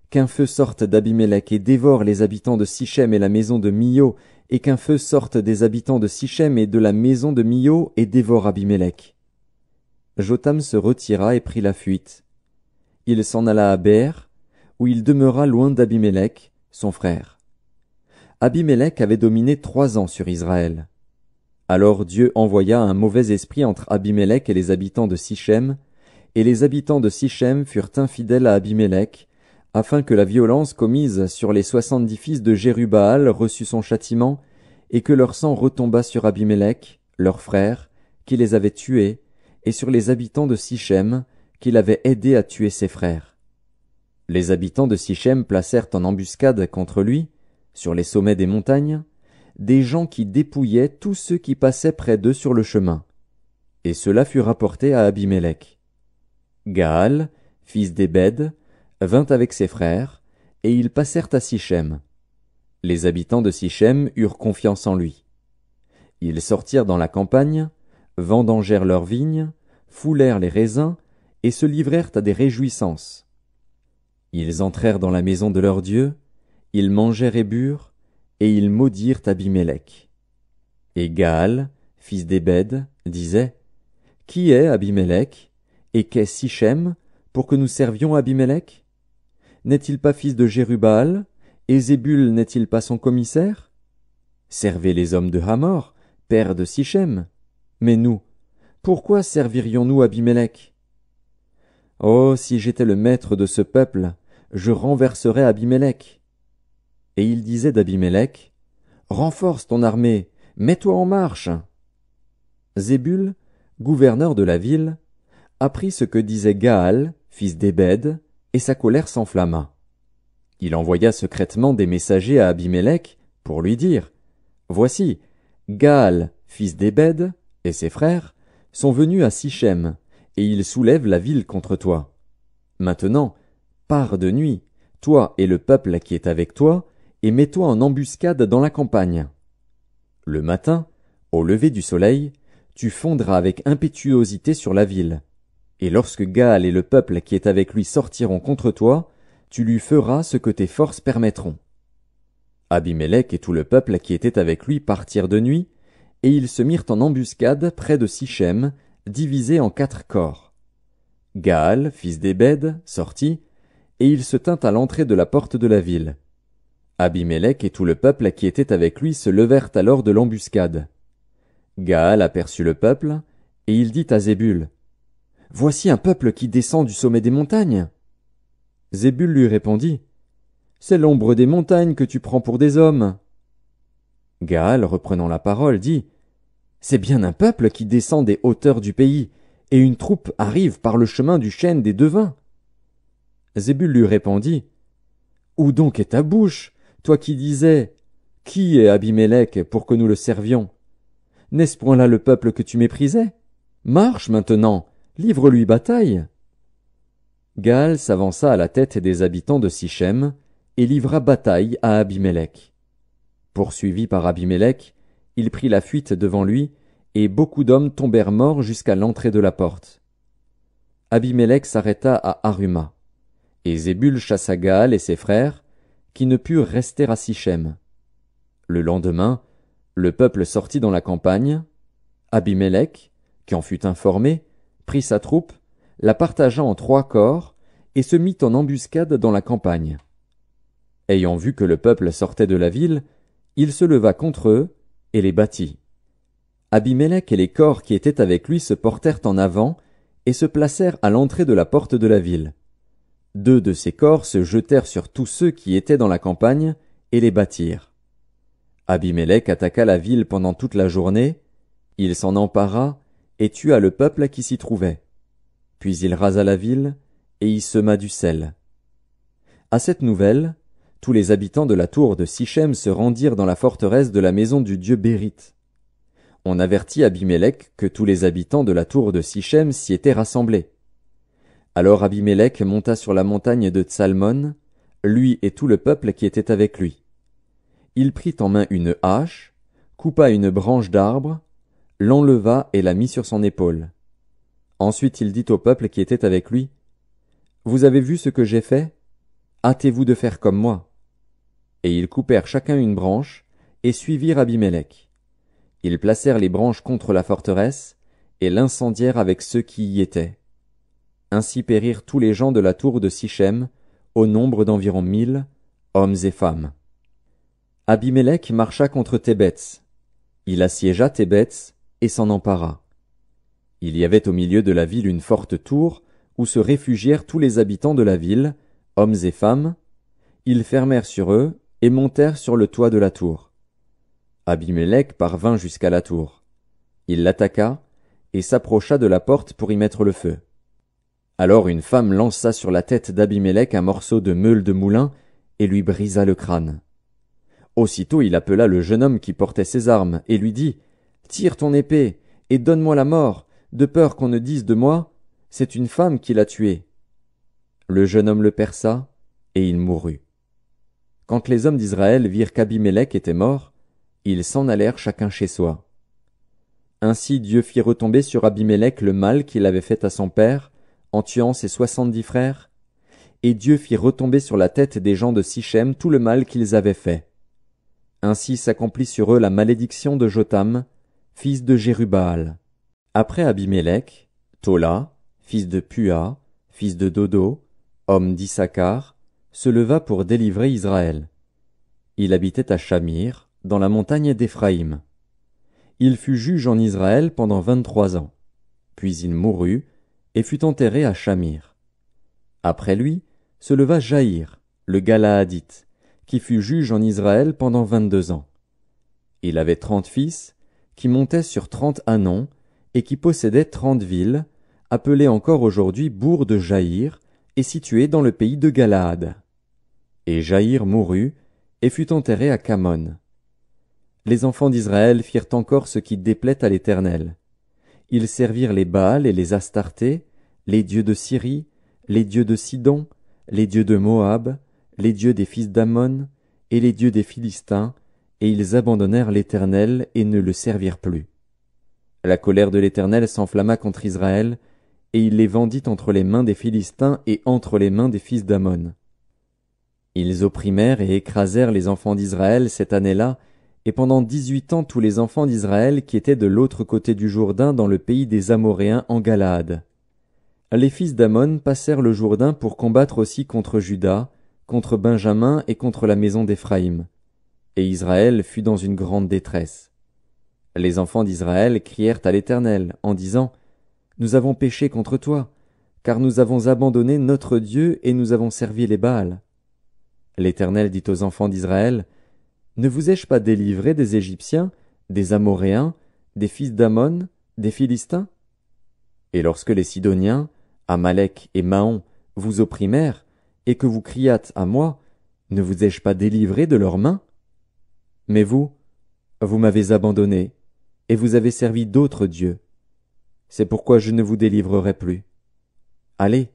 qu'un feu sorte d'Abimélec et dévore les habitants de Sichem et la maison de Mio, et qu'un feu sorte des habitants de Sichem et de la maison de Mio et dévore Abimélec. » Jotham se retira et prit la fuite. Il s'en alla à Béer, où il demeura loin d'Abimélec, son frère. Abimélec avait dominé 3 ans sur Israël. Alors Dieu envoya un mauvais esprit entre Abimélec et les habitants de Sichem, et les habitants de Sichem furent infidèles à Abimélec, afin que la violence commise sur les 70 fils de Jérubbaal reçût son châtiment, et que leur sang retombât sur Abimélec, leur frère, qui les avait tués, et sur les habitants de Sichem, qu'il avait aidé à tuer ses frères. Les habitants de Sichem placèrent en embuscade contre lui, sur les sommets des montagnes, des gens qui dépouillaient tous ceux qui passaient près d'eux sur le chemin. Et cela fut rapporté à Abimélec. Gaal, fils d'Ébed, vint avec ses frères, et ils passèrent à Sichem. Les habitants de Sichem eurent confiance en lui. Ils sortirent dans la campagne, vendangèrent leurs vignes, foulèrent les raisins, et se livrèrent à des réjouissances. Ils entrèrent dans la maison de leur Dieu, ils mangèrent et burent, et ils maudirent Abimélec. Et Gaal, fils d'Ébed, disait, « Qui est Abimélec, et qu'est Sichem, pour que nous servions Abimélec? N'est-il pas fils de Jérubbaal, et Zébul n'est-il pas son commissaire? Servez les hommes de Hamor, père de Sichem. Mais nous, pourquoi servirions-nous Abimélec? Oh, si j'étais le maître de ce peuple, je renverserais Abimélec. » Et il disait d'Abimélec, « Renforce ton armée, mets-toi en marche. » Zébul, gouverneur de la ville, apprit ce que disait Gaal, fils d'Ébed, et sa colère s'enflamma. Il envoya secrètement des messagers à Abimélec pour lui dire, « Voici, Gaal, fils d'Ébed, et ses frères, sont venus à Sichem, et ils soulèvent la ville contre toi. Maintenant, pars de nuit, toi et le peuple qui est avec toi, et mets-toi en embuscade dans la campagne. Le matin, au lever du soleil, tu fondras avec impétuosité sur la ville. Et lorsque Gaal et le peuple qui est avec lui sortiront contre toi, tu lui feras ce que tes forces permettront. » Abimélec et tout le peuple qui était avec lui partirent de nuit, et ils se mirent en embuscade près de Sichem, divisés en 4 corps. Gaal, fils d'Ébed, sortit, et il se tint à l'entrée de la porte de la ville. Abimélec et tout le peuple qui était avec lui se levèrent alors de l'embuscade. Gaal aperçut le peuple, et il dit à Zébul, « Voici un peuple qui descend du sommet des montagnes. » Zébul lui répondit, « C'est l'ombre des montagnes que tu prends pour des hommes. » Gaal, reprenant la parole, dit, C'est bien un peuple qui descend des hauteurs du pays, et une troupe arrive par le chemin du chêne des devins. Zébul lui répondit, Où donc est ta bouche, toi qui disais, Qui est Abimélec pour que nous le servions? N'est-ce point là le peuple que tu méprisais? Marche maintenant, livre-lui bataille. Gaal s'avança à la tête des habitants de Sichem, et livra bataille à Abimélec. Poursuivi par Abimélec, il prit la fuite devant lui, et beaucoup d'hommes tombèrent morts jusqu'à l'entrée de la porte. Abimélec s'arrêta à Aruma, et Zébul chassa Gaal et ses frères, qui ne purent rester à Sichem. Le lendemain, le peuple sortit dans la campagne. Abimélec, qui en fut informé, prit sa troupe, la partagea en 3 corps, et se mit en embuscade dans la campagne. Ayant vu que le peuple sortait de la ville, il se leva contre eux, et les battit. Abimélec et les corps qui étaient avec lui se portèrent en avant, et se placèrent à l'entrée de la porte de la ville. 2 de ces corps se jetèrent sur tous ceux qui étaient dans la campagne, et les battirent. Abimélec attaqua la ville pendant toute la journée, il s'en empara, et tua le peuple qui s'y trouvait. Puis il rasa la ville, et y sema du sel. À cette nouvelle, tous les habitants de la tour de Sichem se rendirent dans la forteresse de la maison du dieu Bérith. On avertit Abimélec que tous les habitants de la tour de Sichem s'y étaient rassemblés. Alors Abimélec monta sur la montagne de Tsalmon, lui et tout le peuple qui était avec lui. Il prit en main une hache, coupa une branche d'arbre, l'enleva et la mit sur son épaule. Ensuite il dit au peuple qui était avec lui, « Vous avez vu ce que j'ai fait? Hâtez-vous de faire comme moi. » Et ils coupèrent chacun une branche, et suivirent Abimélec. Ils placèrent les branches contre la forteresse, et l'incendièrent avec ceux qui y étaient. Ainsi périrent tous les gens de la tour de Sichem, au nombre d'environ 1000, hommes et femmes. Abimélec marcha contre Thébets. Il assiégea Thébets, et s'en empara. Il y avait au milieu de la ville une forte tour, où se réfugièrent tous les habitants de la ville, hommes et femmes. Ils fermèrent sur eux, et montèrent sur le toit de la tour. Abimélec parvint jusqu'à la tour. Il l'attaqua, et s'approcha de la porte pour y mettre le feu. Alors une femme lança sur la tête d'Abimélec un morceau de meule de moulin, et lui brisa le crâne. Aussitôt il appela le jeune homme qui portait ses armes, et lui dit, « Tire ton épée, et donne-moi la mort, de peur qu'on ne dise de moi, c'est une femme qui l'a tué. » Le jeune homme le perça, et il mourut. Quand les hommes d'Israël virent qu'Abimélec était mort, ils s'en allèrent chacun chez soi. Ainsi Dieu fit retomber sur Abimélec le mal qu'il avait fait à son père, en tuant ses 70 frères, et Dieu fit retomber sur la tête des gens de Sichem tout le mal qu'ils avaient fait. Ainsi s'accomplit sur eux la malédiction de Jotham, fils de Jérubbaal. Après Abimélec, Tola, fils de Pua, fils de Dodo, homme d'Issachar, se leva pour délivrer Israël. Il habitait à Shamir, dans la montagne d'Éphraïm. Il fut juge en Israël pendant 23 ans. Puis il mourut, et fut enterré à Shamir. Après lui, se leva Jaïr, le Galaadite, qui fut juge en Israël pendant 22 ans. Il avait 30 fils, qui montaient sur 30 ânons, et qui possédaient 30 villes, appelées encore aujourd'hui bourgs de Jaïr, et situées dans le pays de Galaad. Et Jaïr mourut, et fut enterré à Camon. Les enfants d'Israël firent encore ce qui déplaît à l'Éternel. Ils servirent les Baals et les Astartés, les dieux de Syrie, les dieux de Sidon, les dieux de Moab, les dieux des fils d'Ammon, et les dieux des Philistins, et ils abandonnèrent l'Éternel et ne le servirent plus. La colère de l'Éternel s'enflamma contre Israël, et il les vendit entre les mains des Philistins et entre les mains des fils d'Ammon. Ils opprimèrent et écrasèrent les enfants d'Israël cette année-là, et pendant 18 ans tous les enfants d'Israël qui étaient de l'autre côté du Jourdain dans le pays des Amoréens en Galaad. Les fils d'Ammon passèrent le Jourdain pour combattre aussi contre Juda, contre Benjamin et contre la maison d'Éphraïm. Et Israël fut dans une grande détresse. Les enfants d'Israël crièrent à l'Éternel, en disant, « Nous avons péché contre toi, car nous avons abandonné notre Dieu et nous avons servi les Baals. » L'Éternel dit aux enfants d'Israël, « Ne vous ai-je pas délivré des Égyptiens, des Amoréens, des fils d'Ammon, des Philistins? Et lorsque les Sidoniens, Amalek et Maon, vous opprimèrent, et que vous criâtes à moi, ne vous ai-je pas délivré de leurs mains? Mais vous m'avez abandonné, et vous avez servi d'autres dieux. C'est pourquoi je ne vous délivrerai plus. Allez,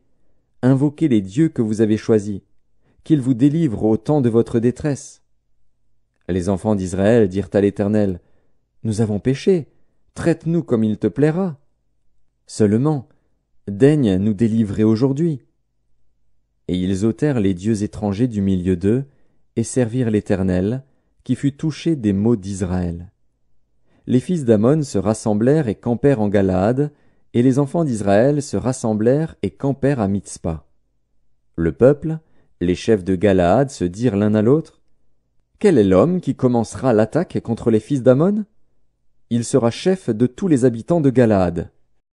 invoquez les dieux que vous avez choisis, qu'ils vous délivrent au temps de votre détresse. Les enfants d'Israël dirent à l'Éternel, Nous avons péché, traite-nous comme il te plaira. Seulement, daigne nous délivrer aujourd'hui. Et ils ôtèrent les dieux étrangers du milieu d'eux, et servirent l'Éternel, qui fut touché des maux d'Israël. Les fils d'Ammon se rassemblèrent et campèrent en Galaad, et les enfants d'Israël se rassemblèrent et campèrent à Mitzpa. Le peuple, les chefs de Galaad se dirent l'un à l'autre, Quel est l'homme qui commencera l'attaque contre les fils d'Ammon? Il sera chef de tous les habitants de Galaad.